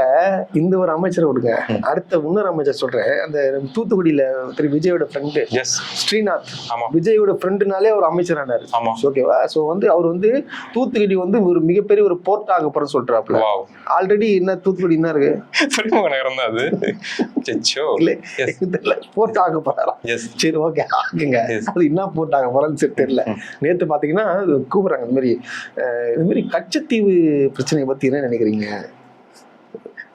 இந்த ஒரு அமைச்சர் கொடுங்க. அடுத்த இன்னொரு அமைச்சர் சொல்றேன், அந்த தூத்துக்குடியில திரு விஜயோட ஃப்ரெண்டு ஸ்ரீநாத், விஜயோட ஃப்ரெண்டுனாலே அவர் அமைச்சர் ஆனாரு. ஓகேவா? ஸோ வந்து அவர் வந்து தூத்துக்குடி வந்து ஒரு மிகப்பெரிய ஒரு போர்ட் ஆக போறன்னு சொல்றாப்ல. ஆல்ரெடி என்ன தூத்துக்குடி என்ன இருக்கு, அது போர்ட் ஆக போறாராம். சரி ஓகே ஆகுங்க, அது என்ன போர்ட் ஆக போறான்னு சரி தெரியல. நேத்து பாத்தீங்கன்னா கூப்பிடுறாங்க இந்த மாதிரி கச்சத்தீவு பிரச்சனையை பத்தி என்ன நினைக்கிறீங்க?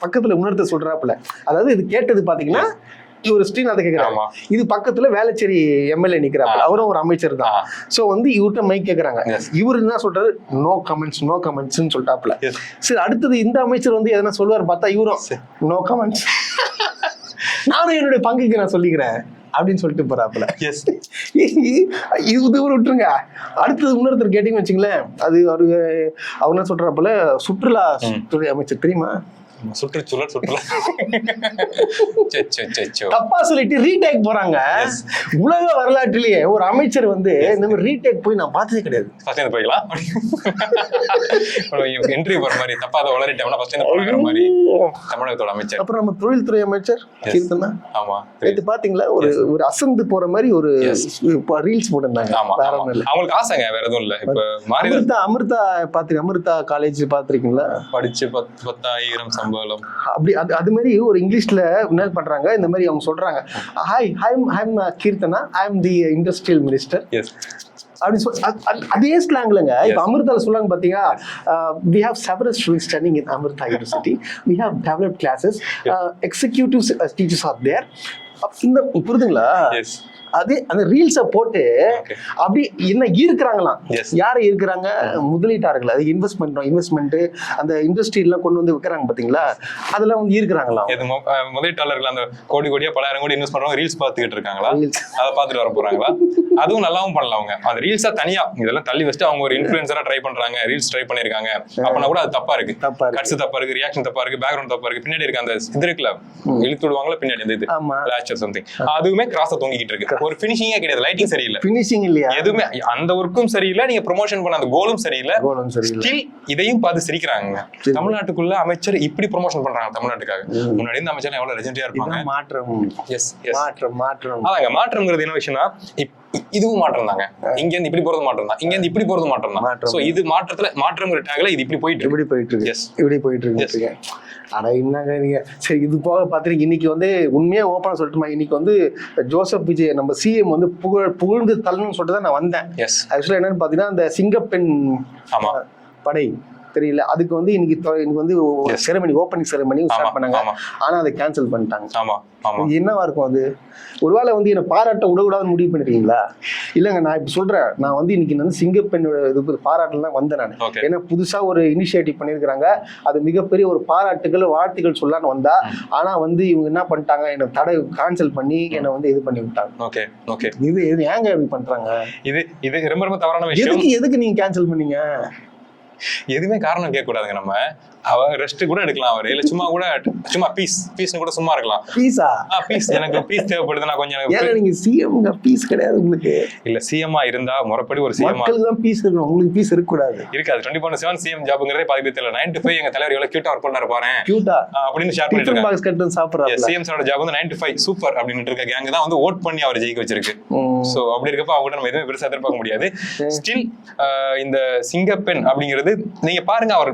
பக்கத்துல இன்னொருத்தர் சொல்றாப்புல, அதாவது இது கேட்டது பாத்தீங்கன்னா ஒரு ஸ்ரீநாத கேக்குறாங்க, இது பக்கத்துல வேளச்சேரி எம்எல்ஏ நிக்கிறாப்புல, அவரும் ஒரு அமைச்சர் தான். சோ வந்து இவர்கிட்ட மைக் கேக்குறாங்க, இவரு என்ன சொல்றாரு, நோ கமெண்ட்ஸ் சொல்லிட்டாப்புல. சரி, அடுத்தது இந்த அமைச்சர் வந்து எதனா சொல்லுவார் பார்த்தா இவரும் நோ கமெண்ட்ஸ், நானும் என்னுடைய பங்குக்கு நான் சொல்லிக்கிறேன் அப்படின்னு சொல்லிட்டு போறாப்புல. இது விட்டுருங்க. அடுத்தது இன்னொருத்தர் கேட்டீங்கன்னு வச்சுங்களேன், அது அவர் என்ன சொல்றாப்புல, சுற்றுலாத்துறை அமைச்சர் தெரியுமா, சுற்றுச்சூழல் தப்பா சொல்லிட்டு ரீடேக் போறாங்க. உலக வரலாற்றிலேயே ஒரு அமைச்சர் வந்து இந்த மாதிரி ரீடேக் போய் நான் பார்த்ததே கிடையாது. என்ட்ரி போற மாதிரி தப்பா அதை வளரிட்டோம்னா மாதிரி தமிழகத்தோட அமைச்சர். அப்புறம் நம்ம தொழில்துறை அமைச்சர் கீர்த்தனா, ஆமா இது பாத்தீங்களா, ஒரு அசந்து போற மாதிரி ஒரு ரீல்ஸ் போட்டிருந்தாங்க. அவங்களுக்கு ஆசைங்க, வேற எதுவும் இல்ல. இப்ப அமிர்தா பாத்தீங்க, அமிர்தா காலேஜ் பாத்திருக்கீங்களா, படிச்சு 10,000 சம்பளம் அப்படி அது மாதிரி ஒரு இங்கிலீஷ்ல என்ன பண்றாங்க, இந்த மாதிரி அவங்க சொல்றாங்க, hi I'm Keerthana, I'm the industrial minister அப்படின்னு சொல்லி அதே ஸ்லாங்லங்க. இப்ப அமிர்தால சொல்றாங்க பாத்தீங்க, we have several students studying in Amrita University, we have developed classes, executive teachers are there. இந்த புரிதுங்களா? அதே அந்த ரீல்ஸை போட்டு அப்படி என்ன ஈர்க்கிறாங்களாம். யாரை ஈர்க்கிறாங்க? முதலீட்டாளர்கள். அது இன்வெஸ்ட்மெண்ட் அந்த இண்டஸ்ட்ரியெல்லாம் கொண்டு வந்து விற்கிறாங்க பாத்தீங்களா, அதெல்லாம் வந்து ஈர்க்கிறாங்களாம். முதலீட்டாளர்கள் அந்த கோடியா 10,000 கோடி இன்வெஸ்ட் பண்றவங்க ரீல்ஸ் பார்த்துக்கிட்டு இருக்காங்களா, அதை பார்த்துட்டு வர போறாங்களா? அதுவும் நல்லாவும் பண்ணலாம். அவங்க அந்த ரீல்ஸா தனியா இதெல்லாம் தள்ளி வச்சுட்டு அவங்க ஒரு இன்ஃபுளுசரா ட்ரை பண்றாங்க, ரீல்ஸ் ட்ரை பண்ணிருக்காங்க அப்படின்னா கூட அது தப்பா இருக்கு. கட்ஸ் தப்பா இருக்கு, ரியாக்ஷன் தப்பா இருக்கு, பேக்ரவுண்ட் தப்பா இருக்கு, பின்னாடி இருக்கு அந்த இது இருக்குல்ல, இழுத்து விடுவாங்களா பின்னாடி இந்த இது சம்திங், அதுவுமே கிராஸா தொங்கிக்கிட்டு இருக்கு. ஒரு ஃபினிஷிங்கே கிடையாது, லைட்டிங் சரியில்லை, ஃபினிஷிங் இல்லையா, எதுவுமே அந்த ஒர்க்கும் சரியில்லை, நீங்க ப்ரொமோஷன் பண்ண அந்த கோலும் சரியில்லை. ஸ்டில் இதையும் பார்த்து சிரிக்கிறாங்க. தமிழ்நாட்டுக்குள்ள அமைச்சர் இப்படி ப்ரொமோஷன் பண்றாங்க தமிழ்நாட்டுக்காக. முன்னாடி இந்த அமைச்சர் எவ்வளவு லெஜெண்டரியா இருப்பாங்க. மாற்றம்ங்கிறது என்ன விஷயம்னா, இதுவும் மாற்றம் தாங்க. இங்க இருந்து இப்படி போறது மாற்றம் தான், இங்க இருந்து இப்படி போறது மாற்றம் தான். சோ இது மாற்றத்துல மாற்றம்ங்கிற டேக்ல இது இப்படி போயிட்டு இருக்கு. ஆனா என்னங்க நீங்க சரி, இது போக பாத்தீங்க, இன்னைக்கு வந்து உண்மையா ஓப்பனா சொல்லட்டுமா, இன்னைக்கு வந்து ஜோசப் விஜய் நம்ம சிஎம் வந்து புகழ்ந்து தள்ளணும்னு சொல்லிட்டு தான் நான் வந்தேன். ஆக்சுவலா என்னன்னு பாத்தீங்கன்னா, அந்த சிங்கப்பெண் படை தெரியல, அதுக்கு வந்து இன்னைக்கு வந்து செரமனி, ஓப்பனிங் செரமனி ஸ்டார்ட் பண்ணாங்க. ஆனா அதை கேன்சல் பண்ணிட்டாங்க. என்னவா இருக்கும் அது? ஒருவேளை வந்து என்ன பாராட்ட விடக்கூடாதுன்னு முடிவு பண்ணிருக்கீங்களா? இல்லங்க, நான் இப்ப சொல்றேன், நான் வந்து இன்னைக்கு வந்து சிங்கப்பெண்ணோட இது பாராட்டுல தான் வந்தேன் நான். ஏன்னா புதுசா ஒரு இனிஷியேட்டிவ் பண்ணிருக்காங்க, அது மிகப்பெரிய ஒரு பாராட்டுகள் வாழ்த்துக்கள் சொல்லலான்னு வந்தா, ஆனா வந்து இவங்க என்ன பண்ணிட்டாங்க, என்ன தடை கேன்சல் பண்ணி என்ன வந்து இது பண்ணி விட்டாங்க. இது ஏங்க இப்படி பண்றாங்க? இது ரொம்ப ரொம்ப தவறான விஷயம். எதுக்கு நீங்க கேன்சல் பண்ணீங்க? எதுவுமே காரணம் கேட்க கூடாதுங்க. நம்ம ரெஸ்ட் கூட எடுக்கலாம், அவரு இல்ல சும்மா பீஸ்னு கூட சும்மா இருக்கலாம். பீஸ் எனக்கு பீஸ் தேவைப்படுது, நான் கொஞ்சம் நீங்க சிஎம் பீஸ் கிடையாது உங்களுக்கு. இல்ல சிஎம்மா இருந்தா முறைப்படி ஒரு சிஎம் தான் பீஸ் இருக்கணும், உங்களுக்கு பீஸ் இருக்க கூடாது. இருக்காது. 24/7 சிஎம் ஜாப்ங்கிறதே பாதி பேர் தெரியல. 9 to 5 எங்க தலைவர் எவ்வளவு கியூட்டா ஒர்க் பண்றாரு பாரு, கியூட்டா அப்படின்னு ஷேர் பண்ணிட்டு இருக்காங்க. சிஎம் சாரோட ஜாப் வந்து 9 to 5 சூப்பர் அப்படின்னு இருக்க கேங் தான் வந்து ஓட் பண்ணி அவர் ஜெயிக்க வச்சிருக்கு. சோ அப்படி இருக்கப்ப அவங்க நம்ம எதுவுமே பெருசா எதிர்பார்க்க முடியாது. ஸ்டில் இந்த சிங்கப்பெண் அப்படிங்கிறது நீங்க பாருங்க, அவர்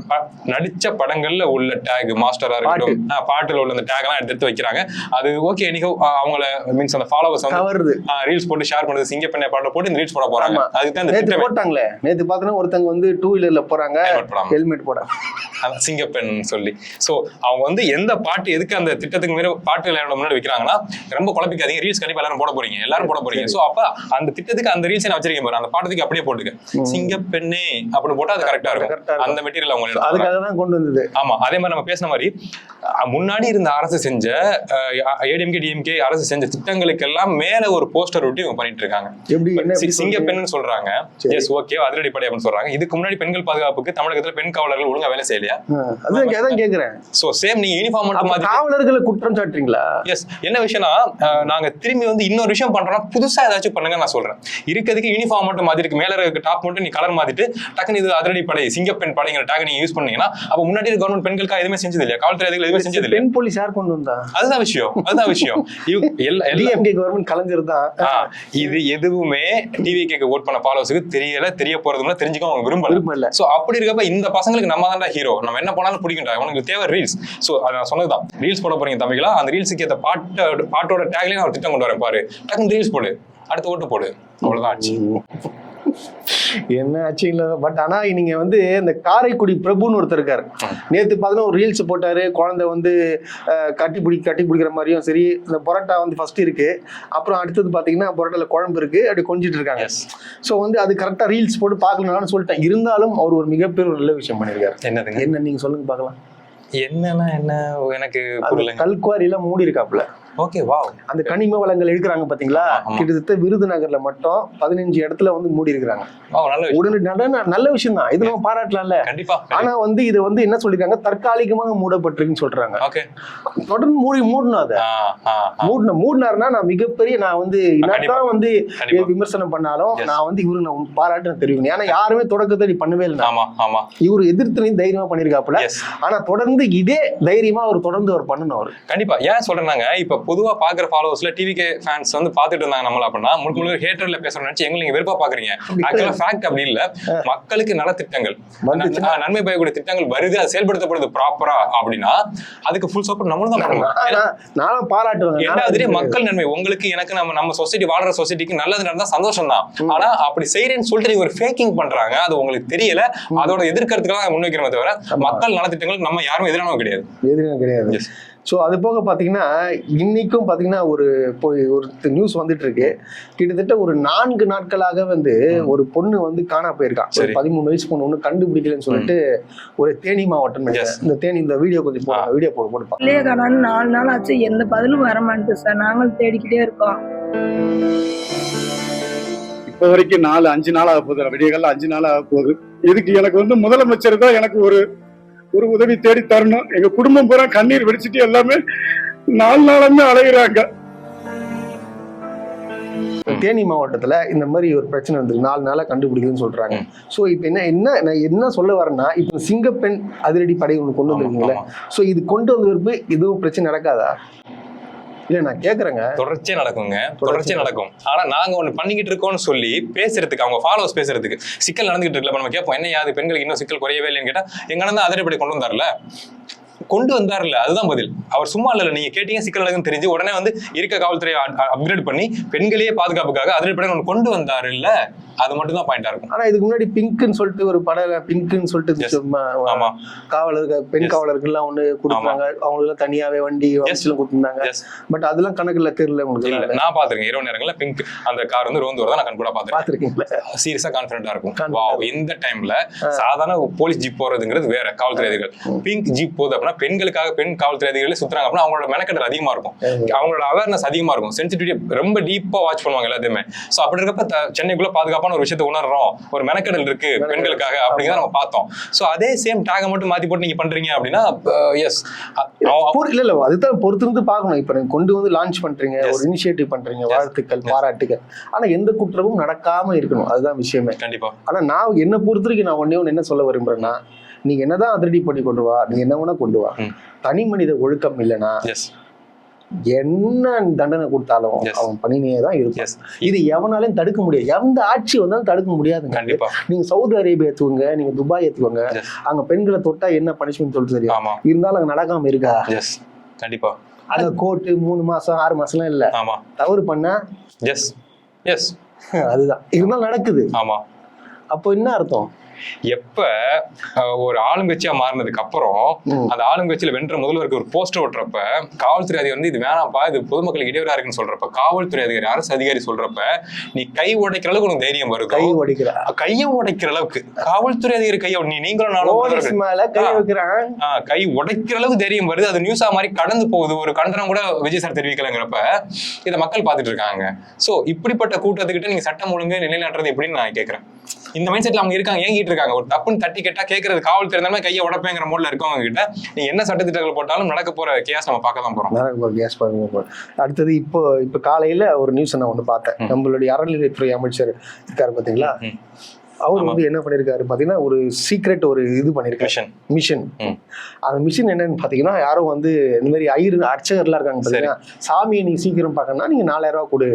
நடிச்ச படங்கள்ல உள்ள டேக் மாஸ்டரா இருக்கட்டும், பாட்டுல உள்ள அந்த டேக் எல்லாம் எடுத்து வைக்கிறாங்க. அது ஓகே, நீங்க அவங்கள மீன்ஸ் அந்த ஃபாலோவர்ஸ் வந்து ரீல்ஸ் போட்டு ஷேர் பண்றது, சிங்கப்பெண்ணை பாட்டு போட்டு இந்த ரீல்ஸ் போட போறாங்க. அதுக்கு தான் போட்டாங்களே. நேத்து பாத்தீங்கன்னா ஒருத்தங்க வந்து 2 வீலர்ல போறாங்க, ஹெல்மெட் போடாம. சிங்கப்பெண் சொல்லி. ஸோ அவங்க வந்து எந்த பாட்டு எதுக்கு அந்த திட்டத்துக்கு மீறி பாட்டு விளையாட முன்னாடி வைக்கிறாங்கன்னா, ரொம்ப குழப்பிக்காதீங்க, ரீல்ஸ் கண்டிப்பா எல்லாரும் போட போறீங்க, எல்லாரும் போட போறீங்க. ஸோ அப்ப அந்த திட்டத்துக்கு அந்த ரீல்ஸ் நான் வச்சிருக்கேன் பாரு, அந்த பாட்டுக்கு அப்படியே போட்டுக்க சிங்கப்பெண்ணே அப்படின்னு போட்டா அது கரெக்டா இருக்கும். அந்த மெட்டீரியல் அவங்க அதுக்காக தான் கொண்டு வந்தது. ஆமா, அதே மாதிரி நம்ம பேசின மாதிரி முன்னாடி இருந்த அரசு செஞ்ச ஏடிஎம்கே டிஎம்கே அரசு செஞ்ச திட்டங்களுக்கெல்லாம் மேல ஒரு போஸ்டர் ஒட்டி இவங்க பண்ணிட்டு இருக்காங்க. சிங்கப்பெண்ணு சொல்றாங்க, எஸ் ஓகே அதிரடிப்படை அப்படின்னு சொல்றாங்க. இதுக்கு முன்னாடி பெண்கள் பாதுகாப்புக்கு தமிழகத்துல பெண் காவலர்கள் ஒழுங்கா வேலை செய்யலையா? அதான் கேக்குறேன். சோ சேம் நீங்க யூனிஃபார்ம் மட்டும் காவலர்களை குற்றம் சாட்டுறீங்களா? எஸ். என்ன விஷயம்னா, நாங்க திரும்பி வந்து இன்னொரு விஷயம் பண்றோம்னா புதுசா ஏதாச்சும் பண்ணுங்க நான் சொல்றேன். இருக்கிறதுக்கு யூனிஃபார்ம் மட்டும் மாத்திருக்கு, மேல இருக்க டாப் மட்டும் நீ கலர் மாத்திட்டு டக்குனு இது அதிரடிப்படை சிங்கப்பெண் படைங்கிற டாக் நீங்க யூஸ் பண்ணீங்கன்னா, அப்ப முன்னாடி கவர்மெண்ட் பெண்களுக்கு எதுவுமே செஞ்சது இல்லையா? காவல்துறை அதிகாரிகள் எதுவுமே செஞ்சது இல்லையா? பெண் போலீஸ் யார் கொண்டு வந்தா? அதுதான் விஷயம். கவர்மெண்ட் கலைஞர்தான். இது எதுவுமே டிவிகேக்கு ஓட் பண்ண ஃபாலோவர்ஸ்க்கு தெரிய போறதுன்னா தெரிஞ்சுக்க அவங்க விரும்பல. சோ அப்படி இருக்கப்ப இந்த பசங்களுக்கு நம்ம தான்டா ஹீரோ, நம்ம என்ன பண்ணாலும் பிடிக்கும்டா, உனக்கு தேவை ரீல்ஸ். சோ அதை நான் சொன்னதுதான், ரீல்ஸ் போட போறீங்க தம்பிகளா, அந்த ரீல்ஸுக்கு ஏற்ற பாட்டோட டேக்லயே நான் ஒரு திட்டம் கொண்டு வரேன் பாரு, டக்குனு ரீல்ஸ் போடு, அடுத்த ஓட்டு போடு, அவ்வளவுதான் ஆச்சு. என்ன ஆச்சு இல்ல. பட் ஆனா நீங்க வந்து இந்த காரைக்குடி பிரபுன்னு ஒருத்தர் இருக்காரு, நேத்து பாத்தீங்கன்னா ஒரு ரீல்ஸ் போட்டாரு, குழந்தை வந்து கட்டி பிடிக்கிற மாதிரியும் சரி, இந்த பரோட்டா வந்து ஃபர்ஸ்ட் இருக்கு, அப்புறம் அடுத்தது பாத்தீங்கன்னா பரோட்டால குழம்பு இருக்கு, அப்படி கொஞ்சிட்டு இருக்காங்க. சோ வந்து அது கரெக்டா ரீல்ஸ் போட்டு பாக்கணும்னு சொல்லிட்டேன். இருந்தாலும் அவர் ஒரு மிகப்பெரிய ஒரு நல்ல விஷயம் பண்ணிருக்காரு. என்ன நீங்க சொல்லுங்க பாக்கலாம். என்னன்னா என்ன எனக்கு புரியல. கல்குவாரி எல்லாம் மூடி இருக்காப்ல. Okay, wow. அந்த கனிம வளங்கள் எடுக்கிறாங்க பாத்தீங்களா, கிட்டத்தட்ட விருதுநகர்ல மட்டும் 15 இடத்துல வந்து மூடி இருக்கிறாங்க. நல்ல விஷயம் தான், இது நம்ம பாராட்டலாம்ல. கண்டிப்பா. ஆனா வந்து இது வந்து என்ன சொல்லிருக்காங்க, தற்காலிகமாக மூடப்பட்டிருக்குன்னு சொல்றாங்க. தொடர்ந்து மூடணும். அதை மூடினாருன்னா நான் மிகப்பெரிய, நான் வந்து என்னதான் வந்து விமர்சனம் பண்ணாலும் நான் வந்து இவரு நான் பாராட்டு தெரியும். ஏன்னா யாருமே தொடக்கத்தை பண்ணவே இல்லை. இவரு எதிர்த்து தைரியமா பண்ணிருக்காப்புல. ஆனா தொடர்ந்து இதே தைரியமா அவர் தொடர்ந்து அவர் பண்ணணும். அவர் கண்டிப்பா. ஏன் சொல்றாங்க, இப்ப பொதுவா பாக்குற ஃபாலோவர்ஸ்ல டிவிகே ஃபேன்ஸ் வந்து பாத்துட்டு இருந்தாங்க நம்மள அப்படின்னா, முழுக்க ஹேட்டர்ல பேசுறோம்னு நினைச்சு எங்களை நீங்க வெறுப்பா பாக்குறீங்க. ஆக்சுவலா ஃபேக்ட் அப்படி இல்ல. மக்களுக்கு நலத்திட்டங்கள், நன்மை பயக்கூடிய திட்டங்கள் வருது, அது செயல்படுத்தப்படுது ப்ராப்பரா அப்படின்னா அதுக்கு ஃபுல் சப்போர்ட் நம்மளும் தான் பண்ணணும். நானும் பாராட்டுவேன். ரெண்டாவது மக்கள் நன்மை, உங்களுக்கு எனக்கு நம்ம சொசைட்டி வாழ்ற சொசைட்டிக்கு நல்லது நடந்தா சந்தோஷம் தான். ஆனா அப்படி செய்யறேன்னு சொல்லிட்டு ஒரு ஃபேக்கிங் பண்றாங்க, அது உங்களுக்கு தெரியல. அதோட எதிர்க்கிறதுக்காக முன்வைக்கிறோமே தவிர மக்கள் நலத்திட்டங்களுக்கு நம்ம யாரும் எதிரானவங்க கிடையாது. ஸோ அது போக பார்த்தீங்கன்னா இன்னைக்கும் பார்த்தீங்கன்னா ஒரு நியூஸ் வந்துட்டு இருக்கு. கிட்டத்தட்ட ஒரு 4 நாட்களாக வந்து ஒரு பொண்ணு வந்து காணா போயிருக்கான். 13 வயசு பொண்ணு ஒன்று கண்டுபிடிக்கலன்னு சொல்லிட்டு ஒரு தேனி மாவட்டம். இந்த தேனி இந்த வீடியோ கொஞ்சம் வீடியோ போட்டுப்பாங்க. இல்லையா காணான்னு 4 நாள் ஆச்சு, எந்த பதிலும் வர மாட்டேது சார். நாங்களும் தேடிக்கிட்டே இருக்கோம். இப்போ வரைக்கும் 4-5 நாள் ஆக போகுது, விடியகால 5 நாள் ஆக போகுது. இதுக்கு எனக்கு வந்து முதலமைச்சர் தான் எனக்கு ஒரு உதவி தேடி தரணும். எங்க குடும்பம் பூரா கண்ணீர் வெடிச்சிட்டு எல்லாமே 4 நாளுமே அலைகிறாங்க. தேனி மாவட்டத்துல இந்த மாதிரி ஒரு பிரச்சனை வந்து 4 நாளா கண்டுபிடிக்குதுன்னு சொல்றாங்க. சோ இப்ப என்ன சொல்ல வரேன்னா, இப்ப சிங்கப்பெண் அதிரடி படை ஒண்ணு கொண்டு வந்திருக்கீங்களே, சோ இது கொண்டு வந்தவருக்கு எதுவும் பிரச்சனை நடக்காதா? இல்ல நான் கேக்குறேங்க. தொடர்ச்சியா நடக்கும். ஆனா நாங்க ஒண்ணு பண்ணிக்கிட்டு இருக்கோம்னு சொல்லி பேசுறதுக்கு, அவங்க ஃபாலோவர்ஸ் பேசுறதுக்கு சிக்கல் நடந்துகிட்டு இருக்குல்ல. நம்ம கேட்போம், என்ன யாது பெண்களுக்கு இன்னும் சிக்கல் குறையவே இல்லைன்னு கேட்டா, எங்க அண்ணன் அதிரடிப்படை கொண்டு வந்தாருல்ல, அதுதான் பதில். அவர் சும்மா இல்ல, நீங்க கேட்டீங்க சிக்கல் நடக்குன்னு தெரிஞ்சு உடனே வந்து இருக்க காவல்துறையை அப்கிரேட் பண்ணி பெண்களையே பாதுகாப்புக்காக அதிரடிப்படை ஒன்று கொண்டு வந்தாரு இல்ல, அது மட்டும் தான் பாயிண்டா இருக்கும். ஆனா இதுக்கு முன்னாடி பிங்க்னு சொல்லிட்டு ஒரு படம், பிங்க்னு சொல்லிட்டு காவலர்கள், பெண் காவலர்கள் எல்லாம் ஒண்ணு கொடுத்தாங்க, அவங்களுக்கு தனியாவே வண்டி கொடுத்திருந்தாங்க. பட் அதெல்லாம் கணக்குல தெரியல உங்களுக்கு. நான் பாத்துருக்கேன் இரவு நேரங்கள்ல பிங்க் அந்த கார் வந்து ரோந்து வரதான் நான் கண்கூடா பாத்துருக்கேன். சீரியஸா கான்பிடண்டா இருக்கும். இந்த டைம்ல சாதாரண போலீஸ் ஜீப் போறதுங்கிறது வேற, காவல்துறை அதிகாரிகள் பிங்க் ஜீப் போகுது அப்படின்னா பெண்களுக்காக பெண் காவல்துறை அதிகாரிகள் சுத்துறாங்க அப்படின்னா அவங்களோட மெனக்கெட்டல் அதிகமா இருக்கும், அவங்களோட அவேர்னஸ் அதிகமா இருக்கும், சென்சிட்டிவிட்டி ரொம்ப டீப்பா வாட்ச் பண்ணுவாங்க எல்லாத்தையுமே. சோ அப்படி இருக்கப்ப சென்னைக்குள்ள பாதுகாப்பான ஒரு விஷயத்தை உணர்றோம், ஒரு மெனக்கெடல் இருக்கு பெண்களுக்காக அப்படிங்கிறத நம்ம பார்த்தோம். சோ அதே சேம் டேகை மட்டும் மாத்தி போட்டு நீங்க பண்றீங்க அப்படின்னா எஸ் இல்ல அதுதான் பொறுத்திருந்து பார்க்கணும். இப்ப நீங்க கொண்டு வந்து லான்ச் பண்றீங்க, ஒரு இனிஷியேட்டிவ் பண்றீங்க, வாழ்த்துக்கள் பாராட்டுகள். ஆனா எந்த குற்றமும் நடக்காம இருக்கணும், அதுதான் விஷயமே. கண்டிப்பா. ஆனா நான் என்ன பொறுத்த வரைக்கும் நான் ஒண்ணே என்ன சொல்ல விரும்புறேன்னா, நீங்க என்னதான் அதிரடி பண்ணி கொண்டு வா, நீங்க என்ன வேணா கொண்டு வா, தனி மனித ஒழுக்கம் இல்லைன்னா என்ன தண்டனை கொடுத்தாலும் அவன் பண்ணினே தான் இருக்கும். இது எவனாலையும் தடுக்க முடியாது, எந்த ஆட்சி வந்தாலும் தடுக்க முடியாதுங்க. நீங்க சவுதி அரேபியா ஏத்துவங்க, நீங்க துபாய் ஏத்துவங்க, அங்க பெண்களை தொட்டா என்ன பனிஷ்மெண்ட் சொல்லிட்டு தெரியும். இருந்தாலும் அங்க நடக்காம இருக்கா? கண்டிப்பா. அங்க கோர்ட்டு 3 மாசம் 6 மாசம்லாம் இல்ல, தவறு பண்ண அதுதான் இருந்தாலும் நடக்குது. ஆமா. அப்போ என்ன அர்த்தம்? எப்ப ஒரு ஆளுங்கட்சியா மாறினதுக்கு அப்புறம் அந்த ஆளுங்கட்சியில வென்ற முதல்வருக்கு ஒரு போஸ்டர் ஓட்டுறப்ப காவல்துறை அதிகாரி வந்து இது வேணாம்ப்பா, இது பொதுமக்களுக்கு இடையூறா இருக்குன்னு சொல்றப்ப, காவல்துறை அதிகாரி அரசு அதிகாரி சொல்றப்ப நீ கை உடைக்கிற அளவுக்கு உனக்கு தைரியம் வருது. கை உடைக்கிற கையை உடைக்கிற அளவுக்கு காவல்துறை அதிகாரி கையை நீங்களும் நானும் மேல கை வைக்கிறான், கை உடைக்கிற அளவுக்கு தைரியம் வருது. அது நியூஸா மாதிரி கடந்து போகுது. ஒரு கண்டனம் கூட விஜய் சார் தெரிவிக்கலங்கிறப்ப இதை மக்கள் பார்த்துட்டு இருக்காங்க. சோ இப்படிப்பட்ட கூட்டத்துக்கிட்ட நீங்க சட்டம் ஒழுங்கு நிலைநாட்டுறது எப்படின்னு நான் கேட்கிறேன். இந்த மைண்ட் செட்ல அவங்க இருக்காங்க, ஏங்கிட்டு இருக்காங்க. ஒரு தப்புன்னு தட்டி கேட்டா கேட்கறது காவல்துறை இருந்தாலும் கையை உடப்பேங்கிற மோட்ல இருக்கவங்க கிட்ட நீங்க என்ன சட்டத்திட்டங்கள் போட்டாலும் நடக்க போற கேஸ் நம்ம பார்க்க தான் போறோம். கேஸ் பாருங்க. அடுத்தது இப்போ காலையில ஒரு நியூஸ் நான் ஒண்ணு பார்த்தேன். நம்மளுடைய அறநிலையத்துறை அமைச்சர் இருக்காரு பாத்தீங்களா, அவர் வந்து என்ன பண்ணிருக்காரு பாத்தீங்கன்னா, ஒரு சீக்ரெட் ஒரு இது பண்ணிருக்காரு, மிஷன். அந்த மிஷன் என்னன்னு பாத்தீங்கன்னா, யாரும் வந்து இந்த மாதிரி அர்ச்சகர்லாம் இருக்காங்க பாத்தீங்கன்னா, சாமியை நீங்க சீக்கிரம் பார்க்கணும்னா நீங்க 4000 ரூபாய் கொடு,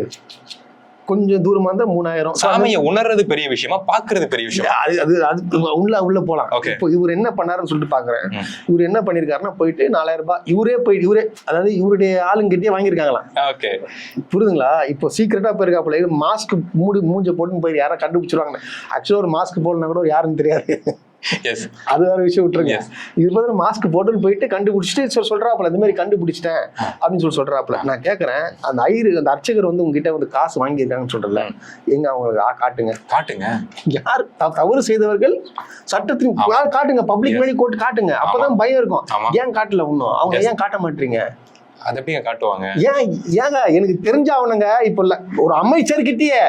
கொஞ்சம் தூரமா இருந்தா 3000. சாமியை உணர்றது பெரிய விஷயமா, பாக்குறது பெரிய விஷயம். அது உள்ள போலாம். இப்போ இவர் என்ன பண்ணாருன்னு சொல்லிட்டு பாக்குறேன். இவர் என்ன பண்ணிருக்காருன்னா, போயிட்டு 4000 ரூபாய் இவரே அதாவது இவருடைய ஆளுங்கிட்டே வாங்கியிருக்காங்களாம். ஓகே, புரியுதுங்களா? இப்போ சீக்கிரட்டா போயிருக்காப்புல, மாஸ்க் மூஞ்ச போட்டுன்னு போய் யாரும் கண்டுபிடிச்சிருவாங்க. ஆக்சுவலா ஒரு மாஸ்க் போடனா கூட யாருன்னு தெரியாது. அது வேற விஷயம் விட்டுருங்க. இது பதில் மாஸ்க் போட்டு போயிட்டு கண்டுபிடிச்சிட்டு சொல்றாப்புல, இந்த மாதிரி கண்டுபிடிச்சிட்டேன் அப்படின்னு சொல்றாப்புல. நான் கேட்கறேன், அந்த அர்ச்சகர் வந்து உங்ககிட்ட வந்து காசு வாங்கியிருக்காங்கன்னு சொல்றல, எங்க அவங்க காட்டுங்க. யார் தவறு செய்தவர்கள் சட்டத்தின் காட்டுங்க, பப்ளிக் மேலே கோர்ட் காட்டுங்க. அப்பதான் பயம் இருக்கும். ஏன் காட்டல இன்னும்? அவங்க ஏன் காட்ட மாட்டீங்க? அதை எப்படி காட்டுவாங்க? ஏங்க எனக்கு தெரிஞ்சவனுங்க இப்ப ஒரு அமைச்சர்கிட்டயே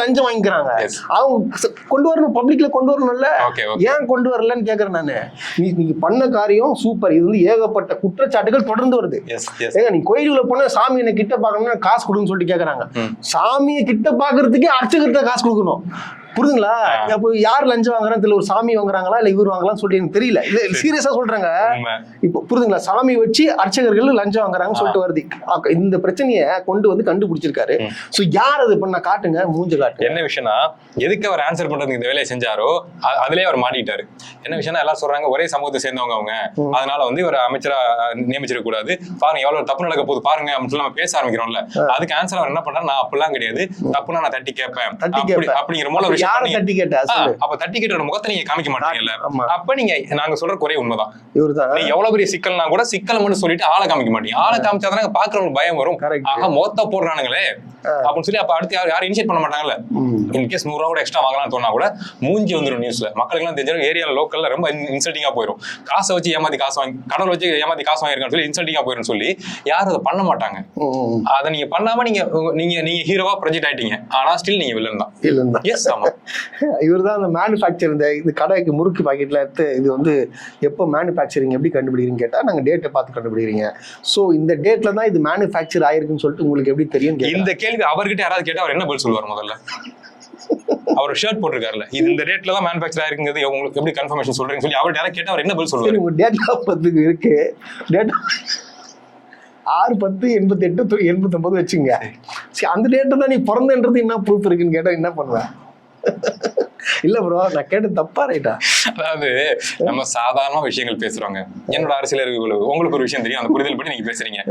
லஞ்சம் வாங்கிக்கிறாங்க. அவங்க கொண்டு வரணும், பப்ளிக்ல கொண்டு வரணும்ல. ஏன் கொண்டு வரலன்னு கேக்குறேன் நானு. நீங்க பண்ண காரியம் சூப்பர். இது வந்து ஏகப்பட்ட குற்றச்சாட்டுகள் தொடர்ந்து வருது. ஏங்க நீ கோயிலுக்குள்ள போனா சாமி என்ன கிட்ட பாக்கணும்னா காசு கொடுன்னு சொல்லிட்டு கேக்குறாங்க. சாமியை கிட்ட பாக்குறதுக்கே அர்ச்சகர்கிட்ட காசு கொடுக்கணும். புரியுதுங்களா? அப்போ யார் லஞ்சம் வாங்குறான்னு தெரியல. ஒரு சாமி வாங்குறாங்களா இல்ல இவர் வாங்கலாம்னு சொல்லிட்டு எனக்கு தெரியல. இல்ல சீரியஸா சொல்றாங்க. இப்போ புரியுதுங்களா? சாமி வச்சு அர்ச்சகர்கள் லஞ்சம் வாங்குறாங்கன்னு சொல்லிட்டு வருது. இந்த பிரச்சனையை கொண்டு வந்து கண்டுபிடிச்சிருக்காரு. சோ யார் அது பண்ண காட்டுங்க, மூஞ்ச காட்டு. என்ன விஷயம்னா, எதுக்கு அவர் ஆன்சர் பண்றதுக்கு இந்த வேலையை செஞ்சாரோ அதுலயே அவர் மாட்டிட்டாரு. என்ன விஷயம்னா, எல்லாம் சொல்றாங்க ஒரே சமூகத்தை சேர்ந்தவங்க அவங்க, அதனால வந்து ஒரு அமைச்சரா நியமிச்சிட கூடாது, பாருங்க எவ்வளவு தப்பு நடக்க போகுது பாருங்க அப்படின்னு சொல்லி நம்ம பேச ஆரம்பிக்கிறோம்ல. அதுக்கு ஆன்சர் அவர் என்ன பண்றாரு, நான் அப்படிலாம் கிடையாது, தப்புனா நான் தட்டி கேட்பேன் அப்படிங்கிற மூலம் தட்டி கேட்டா. அப்ப தட்டி கேட்ட முகத்தை நீங்க காமிக்க மாட்டீங்கல்ல. அப்ப நீங்க நாங்க சொல்ற குறை உண்மைதான். நீ எவ்வளவு பெரிய சிக்கல்னா கூட சிக்கல் மட்டும் சொல்லிட்டு ஆளை காமிக்க மாட்டீங்க. ஆளை காமிச்சாதானே பாக்குறவங்களுக்கு பயம் வரும். ஆக மொத்த போடுறானுங்களே அப்படின்னு சொல்லி அப்ப அடுத்து யாரும் இனிஷியேட் பண்ண மாட்டாங்கல்ல. இன்கேஸ் 100 ரூபா கூட எக்ஸ்ட்ரா வாங்கலாம்னு தோணா கூட மூஞ்சி வந்துடும் நியூஸ்ல. மக்களுக்கு எல்லாம் தெரிஞ்சாலும் ஏரியால லோக்கல்ல ரொம்ப இன்சல்ட்டிங்கா போயிடும். காசை வச்சு ஏமாத்தி காசு வாங்கி, கடவுள் வச்சு ஏமாத்தி காசு வாங்கிருக்கான்னு சொல்லி இன்சல்ட்டிங்கா போயிடும் சொல்லி யாரும் அதை பண்ண மாட்டாங்க. அதை நீங்க பண்ணாம நீங்க ஹீரோவா ப்ரொஜெக்ட் ஆயிட்டீங்க. ஆனா ஸ்டில் நீங்க வில்லன் தான். எஸ், ஆமா. இவர் தான் அந்த மேனுஃபேக்சர், இந்த கடைக்கு முறுக்கு பாக்கெட்ல எடுத்து இது வந்து எப்போ மேனுஃபேக்சரிங் எப்படி கண்டுபிடிக்கிறீங்கன்னு கேட்டா, நாங்க டேட்டை பார்த்து கண்டுபிடிக்கிறீங்க. சோ இந்த டேட்ல தான் இது மேனுஃபேக்சர் ஆயிருக்குன்னு சொல்லிட்டு உங்களுக்கு எப்படி தெரியும்? இந்த கேள்வி அவர்கிட்ட யாராவது கேட்டா அவர் என்ன பதில் சொல்லுவார்? முதல்ல அவர் ஷர்ட் போட்டிருக்காருல்ல, இது இந்த டேட்ல தான் மேனுஃபேக்சர் ஆயிருக்குங்கிறது உங்களுக்கு எப்படி கன்ஃபர்மேஷன் சொல்றீங்கன்னு சொல்லி அவர்கிட்ட யாராவது கேட்டா அவர் என்ன பதில் சொல்லுவாரு? உங்க டேட்டா பத்துக்கு இருக்கு, டேட்டா 6/10/88/89 வச்சுங்க. சரி, அந்த டேட்டை தான் நீ பிறந்தன்றது என்ன ப்ரூஃப் இருக்குன்னு கேட்டா என்ன பண்ணுவேன்? இல்ல ப்ரோ, நான் கேட்ட தப்பா ரைட்டா? அதாவது நம்ம சாதாரண விஷயங்கள் பேசுறோங்க. என்னோட அரசியல் உங்களுக்கு ஒரு விஷயம் தெரியும், அந்த புரிதல் படி நீங்க பேசுறீங்க.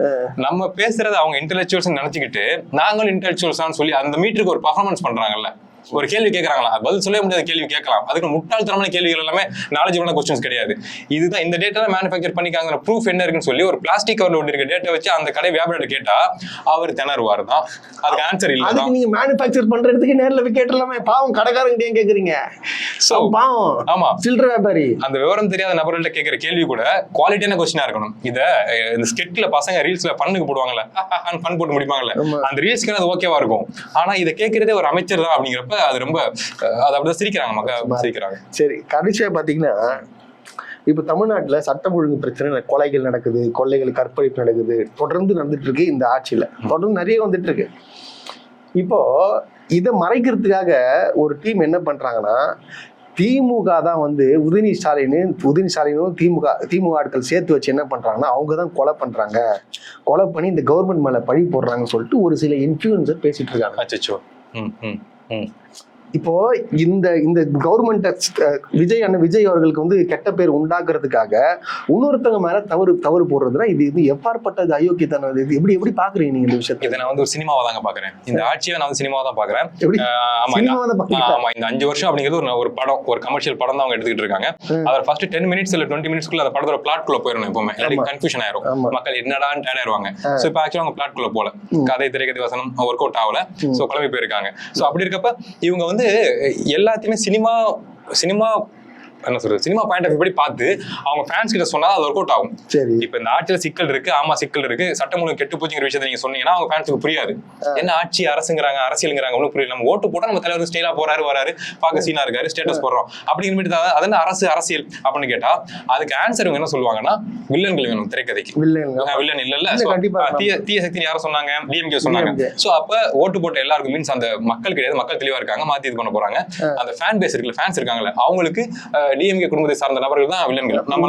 நம்ம பேசுறது அவங்க இன்டெலெக்சுவல்ஸ் நினைச்சுக்கிட்டு நாங்களும் இன்டெலெக்சுவல்ஸ் சொல்லி அந்த மீட்டருக்கு ஒரு பர்ஃபார்மன்ஸ் பண்றாங்கல்ல. ஒரு கேள்வி கேட்கறாங்களா, பதில் சொல்ல முடியாத கேள்வி கேட்கலாம். அதுக்கு முட்டாள்தனமான கேள்விகள் எல்லாமே நாலேஜபிளான கொஸ்டின்ஸ் கிடையாது. இதுதான் இந்த டேட்டா மேனுஃபேக்சர் பண்ணிக்காங்க, ப்ரூஃப் என்ன இருக்குன்னு சொல்லி ஒரு பிளாஸ்டிக் கவர்ல ஒட்டி இருக்க டேட்டா வச்சு அந்த கடை வியாபாரம் கேட்டா அவர் திணறுவார் தான். அதுக்கு ஆன்சர் இல்ல. அதுக்கு நீங்க மேனுஃபேக்சர் பண்றதுக்கு நேர்ல போய் கேட்டலாமே. பாவம் கடைக்காரங்க ஏன் கேக்குறீங்க? சோ பாவம். ஆமா, சில்லறை வியாபாரி. அந்த விவரம் தெரியாத நபர்கள்ட்ட கேட்கிற கேள்வி கூட குவாலிட்டியான கொஸ்டினா இருக்கணும். இத இந்த ஸ்கெட்ல பசங்க ரீல்ஸ்ல பண்ணுக்கு போடுவாங்கல்ல, ஃபன் போட்டு முடிப்பாங்கல்ல, அந்த ரீல்ஸ்க்கு அது ஓகேவா இருக்கும். ஆனா இதை கேட்கறதே ஒரு அமைச்சர் தான் அப்படிங்கிறப்ப அது ரொம்ப அது அப்படிதான் சிரிக்கிறாங்க, மக்கள் சிரிக்கிறாங்க. சரி, கடைசியா பாத்தீங்கன்னா இப்ப தமிழ்நாட்டுல சட்டம் ஒழுங்கு பிரச்சனை, கொலைகள் நடக்குது, கொள்ளைகள், கற்பழிப்பு நடக்குது, தொடர்ந்து நடந்துட்டு இருக்கு. இந்த ஆட்சியில தொடர்ந்து நிறைய வந்துட்டு இருக்கு. இப்போ இதை மறைக்கிறதுக்காக ஒரு டீம் என்ன பண்றாங்கன்னா, திமுக தான் வந்து உதயநிதி ஸ்டாலினும் திமுக ஆட்கள் சேர்த்து வச்சு என்ன பண்றாங்கன்னா, அவங்க தான் கொலை பண்றாங்க, கொலை பண்ணி இந்த கவர்மெண்ட் மேல பழி போடுறாங்கன்னு சொல்லிட்டு ஒரு சில இன்ஃப்ளூயன்சர் பேசிட்டு இருக்காங்க. அச்சச்சோ. இப்போ இந்த கவர்மெண்ட் விஜய் அவர்களுக்கு வந்து கெட்ட பேர் உண்டாக்குறதுக்காக இன்னொருத்தவங்க மேல தவறு போடுறதுனா இது எவ்வாறுபட்டது அயோக்கியத்தனம்? இது எப்படி பாக்குறீங்க நீங்க இந்த விஷயத்தை? இதை நான் வந்து ஒரு சினிமாவை தாங்க பாக்குறேன். இந்த ஆட்சியை நான் வந்து சினிமாவை தான் பாக்குறேன். எப்படி சினிமாவை தான் பாக்குறீங்களா? ஆமா, இந்த 5 வருஷம் அப்படிங்கிறது ஒரு படம், ஒரு கமர்ஷியல் படம் தான் அவங்க எடுத்துக்கிட்டு இருக்காங்க. அதில் ஃபர்ஸ்ட் 10 மினிட்ஸ் இல்ல 20 மினிட்ஸ்க்குள்ள அந்த படத்தோட பிளாட் குள்ள போயிடணும். எப்பவுமே இல்லாட்டி கன்ஃபியூஷன் ஆயிரும், மக்கள் என்னடான்னு டேட் ஆயிருவாங்க. ஸோ இப்போ ஆக்சுவலா அவங்க பிளாட் குள்ள போல, கதை திரைக்கதை வசனம் ஒர்க் அவுட் ஆகல, ஸோ கிளம்பி போயிருக்காங்க. ஸோ அப்படி இருக்கப்ப இவங்க வந்து எல்லாத்தையுமே சினிமா என்ன சொல்றது, சினிமா பாயிண்ட் ஆஃப் படி பார்த்து அவங்க ஃபேன்ஸ் கிட்ட சொன்னா அது ஒர்க் அவுட் ஆகும். சரி, இப்ப இந்த ஆட்சியில சிக்கல் இருக்கு, ஆமா சிக்கல் இருக்கு, சட்டம் ஒழுங்கு கெட்டு போச்சுங்கிற விஷயத்தை நீங்க சொன்னீங்கன்னா அவங்க ஃபேன்ஸுக்கு புரியாது. என்ன ஆட்சி அரசுங்கிறாங்க, அரசியலுங்கிறாங்க, ஒன்றும் புரியல. நம்ம ஓட்டு போட்டா நம்ம தலைவர் ஸ்டைலா போறாரு வராரு, பார்க்க சீனா இருக்காரு, ஸ்டேட்டஸ் போடுறோம் அப்படிங்கிற அது என்ன அரசியல் அப்படின்னு கேட்டா அதுக்கு ஆன்சர் இவங்க என்ன சொல்லுவாங்கன்னா வில்லன்கள் வேணும் திரைக்கதைக்கு. வில்லன் இல்ல, தீய சக்தி யாரும் சொன்னாங்க, டிஎம்கே சொன்னாங்க. சோ அப்ப ஓட்டு போட்ட எல்லாருக்கும் மீன்ஸ் அந்த மக்கள் கிடையாது, மக்கள் தெளிவா இருக்காங்க, மாத்தி இது பண்ண போறாங்க. அந்த ஃபேன் பேஸ் இருக்குல்ல, ஃபேன்ஸ் இருக்காங்கல்ல, அவங்களுக்கு டிஎம்கே குடும்பத்தை சார்ந்த நபர்கள் தான் வில்லன்கள். நம்ம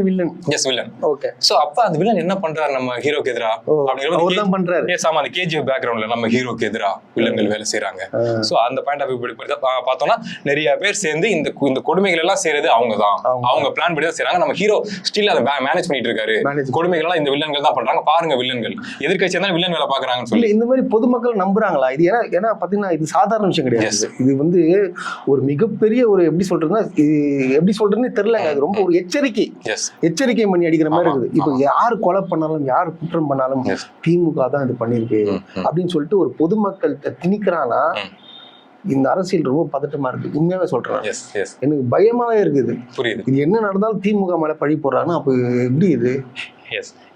villain. Yes, villain. Okay. So அப்ப அந்த வில்லன் என்ன பண்றாரு நம்ம ஹீரோக்கு எதிரா அப்படிங்கறது பண்றாரு. எஸ், ஆமா, அந்த கேஜிஎஃப் பேக்ரவுண்ட்ல நம்ம ஹீரோக்கு எதிரா வில்லன்கள் வேலை செய்யறாங்க. சோ அந்த பாயிண்ட் ஆஃப் வியூ பார்த்தோம்னா நிறைய பேர் சேர்ந்து இந்த கொடுமைகள் எல்லாம் செய்யறது அவங்க தான், அவங்க பிளான் படி தான் செய்யறாங்க. நம்ம ஹீரோ ஸ்டில் அதை மேனேஜ் பண்ணிட்டு இருக்காரு. கொடுமைகள் எல்லாம் இந்த வில்லன்கள் தான் பண்றாங்க, பாருங்க வில்லன்கள் எதிர்க்கட்சி இருந்தாலும் வில்லன் வேலை பாக்குறாங்கன்னு சொல்லி இந்த மாதிரி பொதுமக்கள் நம்புறாங்களா? இது ஏன்னா பாத்தீங்கன்னா இது சாதாரண விஷயம் கிடையாது. இது வந்து ஒரு மிகப்பெரிய ஒரு எப்படி சொல்றதுன்னு தெரியல. அது ரொம்ப ஒரு எச்சரிக்கை பண்ணி அடிக்கிற மாதிரி இருக்குது. இப்போ யார் கொலை பண்ணாலும் யார் குற்றம் பண்ணாலும் திமுக தான் இது பண்ணிருக்கு அப்படின்னு சொல்லிட்டு ஒரு பொதுமக்கள் திணிக்கிறானா, இந்த அரசியல் ரொம்ப பதட்டமா இருக்கு. உண்மையாவே சொல்றேன், எனக்கு பயமாவே இருக்குது. இது என்ன நடந்தாலும் திமுக மேல பழி போடுறாங்கன்னா அப்ப எப்படி இது?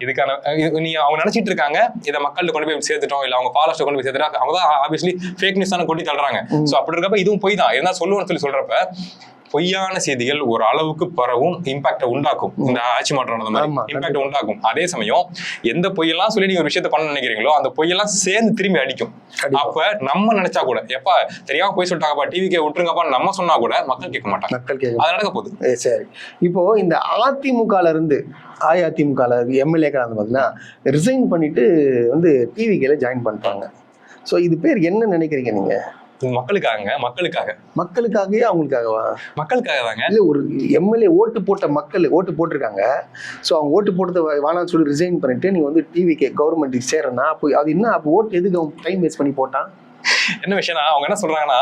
இதுக்கான நீங்க அவங்க நினைச்சிட்டு இருக்காங்க இதை மக்கள்கிட்ட கொண்டு போய் சேர்த்துட்டோம், இல்ல அவங்க ஃபாலோவர்ஸ் கொண்டு போய் சேர்த்துட்டா அவங்க தான் ஆப்வியஸ்லி ஃபேக் நியூஸ் தானே கொண்டு தள்ளுறாங்க. சோ அப்படி இருக்கப்ப இதுவும் போய் தான் என்ன சொல்லுவோம்னு சொல்றப்ப பொய்யான செய்திகள் ஒரு அளவுக்கு பரவும், இம்பாக்ட உண்டாக்கும். இந்த ஆட்சி மாற்றம் இம்பாக்ட உண்டாக்கும். அதே சமயம் எந்த பொய்யெல்லாம் சொல்லி நீங்க ஒரு விஷயத்த பண்ண நினைக்கிறீங்களோ அந்த பொய்யெல்லாம் சேர்ந்து திரும்பி அடிக்கும். அப்ப நம்ம நினைச்சா கூட எப்ப தெரியாம போய் சொல்லிட்டாங்கப்பா டிவிக்கே விட்டுருங்கப்பா நம்ம சொன்னா கூட மக்கள் கேட்க மாட்டாங்க. அது நடக்க போகுது. சரி, இப்போ இந்த அதிமுகல இருந்து அஇஅதிமுக எம்எல்ஏக்கள் வந்து பாத்தீங்கன்னா ரிசைன் பண்ணிட்டு வந்து டிவிக்கேல ஜாயின் பண்ணிட்டாங்க. ஸோ இது பேர் என்ன நினைக்கிறீங்க நீங்க? மக்களுக்காகவே அவங்களுக்காகவா? மக்களுக்காக தாங்க. இல்ல, ஒரு எம்எல்ஏ ஓட்டு போட்டிருக்காங்க. ஸோ அவங்க ஓட்டு போட்டதை வேணாம்னு சொல்லி ரிசைன் பண்ணிட்டு நீங்க வந்து டிவிக்கே கவர்மெண்ட்டுக்கு சேரனா அப்போ அது என்ன? அப்போ ஓட்டு எதுக்கு அவங்க டைம் வேஸ்ட் பண்ணி போட்டான்? என்ன விஷயம்னா அவங்க என்ன சொல்றாங்கன்னா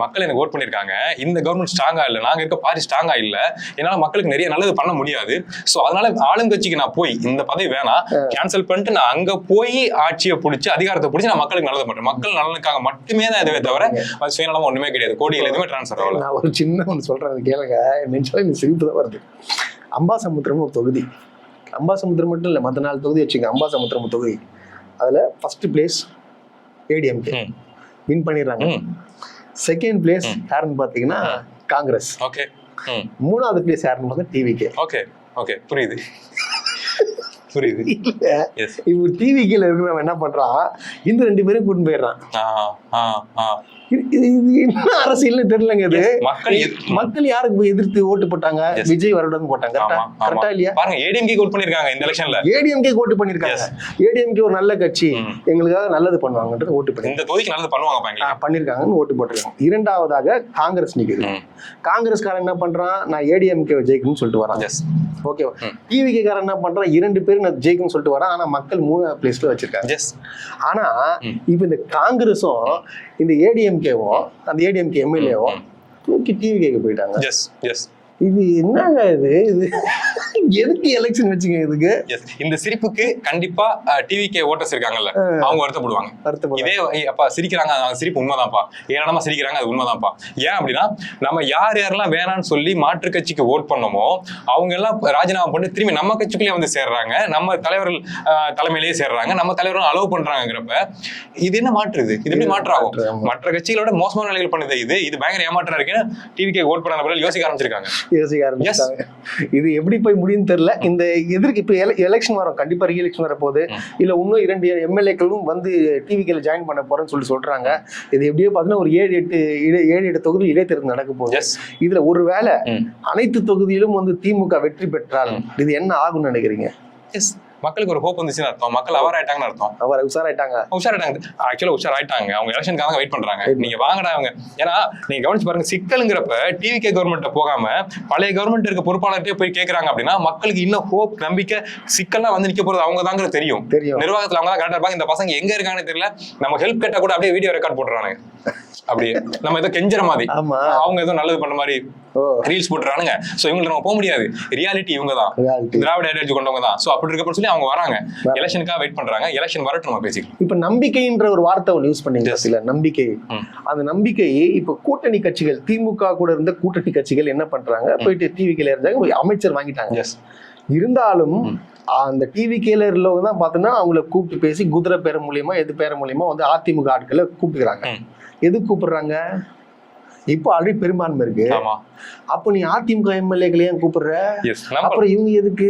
மக்கள் எனக்கு ஓட் பண்ணிருக்காங்க, இந்த கவர்மெண்ட் ஸ்ட்ராங்கா இல்ல, நாங்க இருக்க பார்ட்டி ஸ்ட்ராங்கா இல்ல, என்னால மக்களுக்கு நிறைய நல்லது பண்ண முடியாது. சோ அதனால ஆளுங்கட்சிக்கு நான் போய் இந்த பதவி வேணாம் கேன்சல் பண்ணிட்டு நான் அங்க போய் ஆட்சியை பிடிச்சி அதிகாரத்தை பிடிச்சி நான் மக்களுக்கு நல்லது பண்றேன், மக்கள் நலனுக்காக மட்டுமே தான் இதுவே தவிர சுயநலமா ஒண்ணுமே கிடையாது, கோடிகள் எதுவுமே டிரான்ஸ்ஃபர் ஆகல. நான் ஒரு சின்ன ஒன்று சொல்றேன் கேளுங்க, நினைச்சாலும் சிரிப்பு தான் வருது. அம்பாசமுத்திரம் ஒரு தொகுதி, அம்பாசமுத்திரம் மட்டும் இல்ல மற்ற 4 தொகுதி வச்சுங்க. அம்பாசமுத்திரம் தொகுதி அதுல ஃபர்ஸ்ட் பிளேஸ் ஏடிஎம்கே வின் பண்ணிடுறாங்க. செகண்ட் பிளேஸ் யாருன்னு பாத்தீங்கன்னா காங்கிரஸ். ஓகே. 3வது பிளேஸ் யாருன்னு பார்த்தா டிவிகே. ஓகே ஓகே, புரியுது. இப்போ டிவிகேல இருக்கிறவன் என்ன பண்றான், இந்த 2 பேரும் கூட்டிட்டு போயிடுறான். இது என்ன அரசியல்னு தெரியலங்க. இது மக்கள் யாருக்கு போய் எதிர்த்து ஓட்டு போட்டாங்க? விஜய் வருடன் போட்டாங்க. கரெக்டா இல்லையா? பாருங்க, ஏடிஎம்கே ஓட் பண்ணிருக்காங்க இந்த எலெக்ஷன்ல. ஏடிஎம்கே ஓட்டு பண்ணிருக்காங்க. ஏடிஎம்கே ஒரு நல்ல கட்சி, எங்களுக்காக நல்லது பண்ணுவாங்கன்றது ஓட்டு பண்ணி இந்த தொகுதிக்கு நல்லது பண்ணுவாங்க பண்ணிருக்காங்கன்னு ஓட்டு போட்டிருக்காங்க. 2வதாக காங்கிரஸ் நிக்குது. காங்கிரஸ்காரன் என்ன பண்றான், நான் ஏடிஎம்கே ஜெயிக்கணும்னு சொல்லிட்டு வரான். ஓகேவா? டிவிகே காரன் என்ன பண்றான், 2 பேரும் நான் ஜெயிக்கணும்னு சொல்லிட்டு வரான். ஆனா மக்கள் 3வது பிளேஸ்ல வச்சிருக்காங்க. ஆனா இப்ப இந்த காங்கிரஸும் இந்த ஏடிஎம்கேவும் அந்த ஏடிஎம்கே எம்எல்ஏவும் தூக்கி டிவிகேக்கு போயிட்டாங்க. இது என்னங்க இது எதுக்கு எலெக்ஷன் வச்சுங்க? இதுக்கு இந்த சிரிப்புக்கு கண்டிப்பா டிவிகே ஓட்டர்ஸ் இருக்காங்கல்ல, அவங்க வருத்தப்படுவாங்க. இதே அப்பா சிரிக்கிறாங்க, சிரிப்பு உண்மைதான்ப்பா, ஏராளமா சிரிக்கிறாங்க, அது உண்மைதான்ப்பா. ஏன் அப்படின்னா நம்ம யாரெல்லாம் வேணான்னு சொல்லி மாற்று கட்சிக்கு ஓட் பண்ணோமோ அவங்க எல்லாம் ராஜினாமா பண்ணி திரும்பி நம்ம கட்சிக்குள்ளேயே வந்து சேர்றாங்க, நம்ம தலைவர்கள் தலைமையிலேயே சேர்றாங்க, நம்ம தலைவர்கள் அலோவ் பண்றாங்கிறப்ப இது என்ன மாற்றுது? இது எப்படி மாற்றாகும்? மற்ற கட்சிகளோட மோசமான நிலைகள் பண்ணுது. இது பயங்கர ஏமாற்றம் இருக்குன்னு டிவிகே ஓட் பண்ண யோசிக்க ஆரம்பிச்சிருக்காங்க. இது எப்படி போய் முடியும் தெரியல. இந்த எதிர்க்கு இப்ப எலெக்ஷன் வரும், கண்டிப்பா ரீ எலெக்ஷன் வர போகுது. இல்ல இன்னும் 2 எம்எல்ஏக்களும் வந்து டிவிகேல ஜாயின் பண்ண போறேன்னு சொல்றாங்க. இது எப்படியோ பாத்தீங்கன்னா ஒரு 7-8 தொகுதி இடைத்தேர்தல் நடக்க போகுது. இதுல ஒருவேளை அனைத்து தொகுதியிலும் வந்து திமுக வெற்றி பெற்றால் இது என்ன ஆகும்னு நினைக்கிறீங்க? மக்களுக்கு ஒரு ஹோப் வந்துச்சுன்னு அர்த்தம், மக்கள் அவர் ஆயிட்டாங்கன்னு அர்த்தம். அவர் உஷாராயிட்டாங்க. ஆக்சுவலா உஷாராயிட்டாங்க, அவங்க எலெக்ஷனுக்காக வெயிட் பண்றாங்க. நீங்க வாங்கடா அவங்க. ஏன்னா நீங்க கவனிச்சு பாருங்க, சிக்கலுங்கிறப்ப டிவிகே கவர்மெண்ட் போகாம பழைய கவர்மெண்ட் இருக்க பொறுப்பாளர்கிட்டே போய் கேட்கறாங்க அப்படின்னா மக்களுக்கு இன்னும் ஹோப், நம்பிக்கை. சிக்கல்லாம் வந்து நிக்க போறது அவங்க தாங்க தெரியும். நிர்வாகத்துல அவங்க தான் கரெக்டா இருப்பாங்க. இந்த பசங்க எங்க இருக்காங்கன்னு தெரியல, நம்ம ஹெல்ப் கேட்டா கூட அப்படியே வீடியோ ரெக்கார்ட் போட்டுறானுங்க. அப்படியே நம்ம ஏதோ கெஞ்சற மாதிரி, அவங்க ஏதோ நல்லது பண்ண மாதிரி ரீல்ஸ் போட்டுறானுங்க. சோ இவங்களுக்கு நம்ம போக முடியாது. ரியாலிட்டி இவங்க தான், திராவிட ஐடியாலஜி கொண்டவங்க தான். சோ அப்படி இருக்கப்ப சொல்லி அவங்க வராங்க, எலெக்ஷனுக்காக வெயிட் பண்றாங்க. எலெக்ஷன் வரட்டும் நம்ம பேசிக்கலாம். இப்ப நம்பிக்கைன்ற ஒரு வார்த்தை ஒன்று யூஸ் பண்ணீங்க இல்ல, நம்பிக்கை. அந்த நம்பிக்கையை இப்ப கூட்டணி கட்சிகள், திமுக கூட இருந்த கூட்டணி கட்சிகள் என்ன பண்றாங்க, போயிட்டு டிவிகேல இருந்தாங்க, அமைச்சர் வாங்கிட்டாங்க. இருந்தாலும் அந்த டிவிகேல உள்ளவங்க தான் பார்த்தோன்னா அவங்கள கூப்பிட்டு பேசி குதிரை பேர மூலியமா எது பேர மூலியமா வந்து அதிமுக ஆட்களை கூப்பிட்டுக்கிறாங்க. எது கூப்பிடுறாங்க? இப்போ ஆல்ரெடி பெரும்பான்மை இருக்கு. அப்போ நீ அதிமுக எம்எல்ஏக்களை ஏன் கூப்பிடுற? அப்புறம் இவங்க எதுக்கு?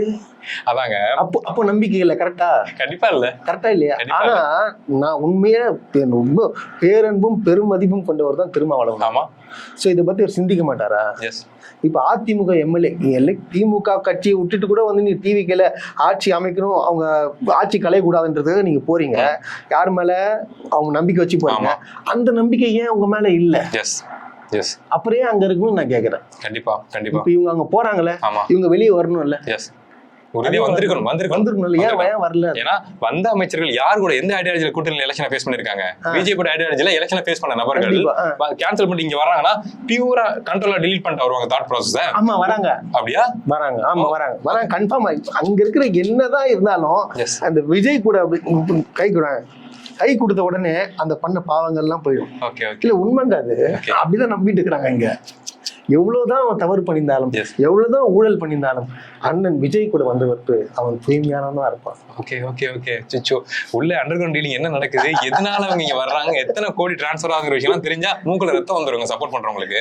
அதாங்க. அப்போ நம்பிக்கை இல்ல. கரெக்டா? கண்டிப்பா இல்ல. கரெக்டா இல்லையா? ஆனா நான் உண்மையா ரொம்ப பேரன்பும் பெருமதிப்பும் கொண்டவர் தான் திருமாவளவன். ஆமா. சோ இதை பத்தி அவர் சிந்திக்க மாட்டாரா? இப்ப அதிமுக எம்எல்ஏ திமுக கட்சியை விட்டுட்டு கூட வந்து நீ டிவிகேல ஆட்சி அமைக்கணும், அவங்க ஆட்சி கலையக்கூடாதுன்றதுக்கு நீங்க போறீங்க. யார் மேல? அவங்க நம்பிக்கை வச்சு போறீங்க. அந்த நம்பிக்கை ஏன் உங்க மேல இல்ல? அப்புறம் அங்க இருக்கணும்னு நான் கேக்குறேன். கண்டிப்பா கண்டிப்பா. இப்ப இவங்க அங்க போறாங்கல்ல, இவங்க வெளியே வரணும்ல. வந்திருக்கணும். ஏன் வரல? ஏன்னா வந்த அமைச்சர்கள் யார் கூட எந்த ஐடியாலஜில கூட்டணி எலெக்ஷனை ஃபேஸ் பண்ணிருக்காங்க? பிஜேபி ஐடியாலஜில எலெக்ஷனை ஃபேஸ் பண்ண நபர்கள் கேன்சல் பண்ணி இங்க வராங்கன்னா பியூரா கண்ட்ரோலா டிலீட் பண்ணிட்டு வருவாங்க தாட் ப்ராசஸ். ஆமா வராங்க. அப்படியா? வராங்க. ஆமா வராங்க கன்ஃபார்ம். அங்க இருக்கிற என்னதான் இருந்தாலும் அந்த விஜய் கூட கை கொடுத்த உடனே அந்த பண்ண பாவங்கள்லாம் போயிடும். இல்ல உண்மைங்க, அது அப்படிதான் நம்பிட்டு இருக்கிறாங்க. இங்க எவ்வளவுதான் அவன் தவறு பண்ணியிருந்தாலும், எவ்வளவுதான் ஊழல் பண்ணியிருந்தாலும், அண்ணன் விஜய் கூட வந்தவர்க்கு அவன் தூய்மையானவனா இருப்பான். Okay okay okay. சிச்சோ, உள்ள அண்டர் கிரவுண்ட் டீலிங் என்ன நடக்குது, எதனால அவங்க இங்க வர்றாங்க, எத்தனை கோடி டிரான்ஸ்பர் ஆகுற விஷயம் தெரிஞ்சா மூக்குல ரத்தம் வந்துருங்க சப்போர்ட் பண்றவங்களுக்கு.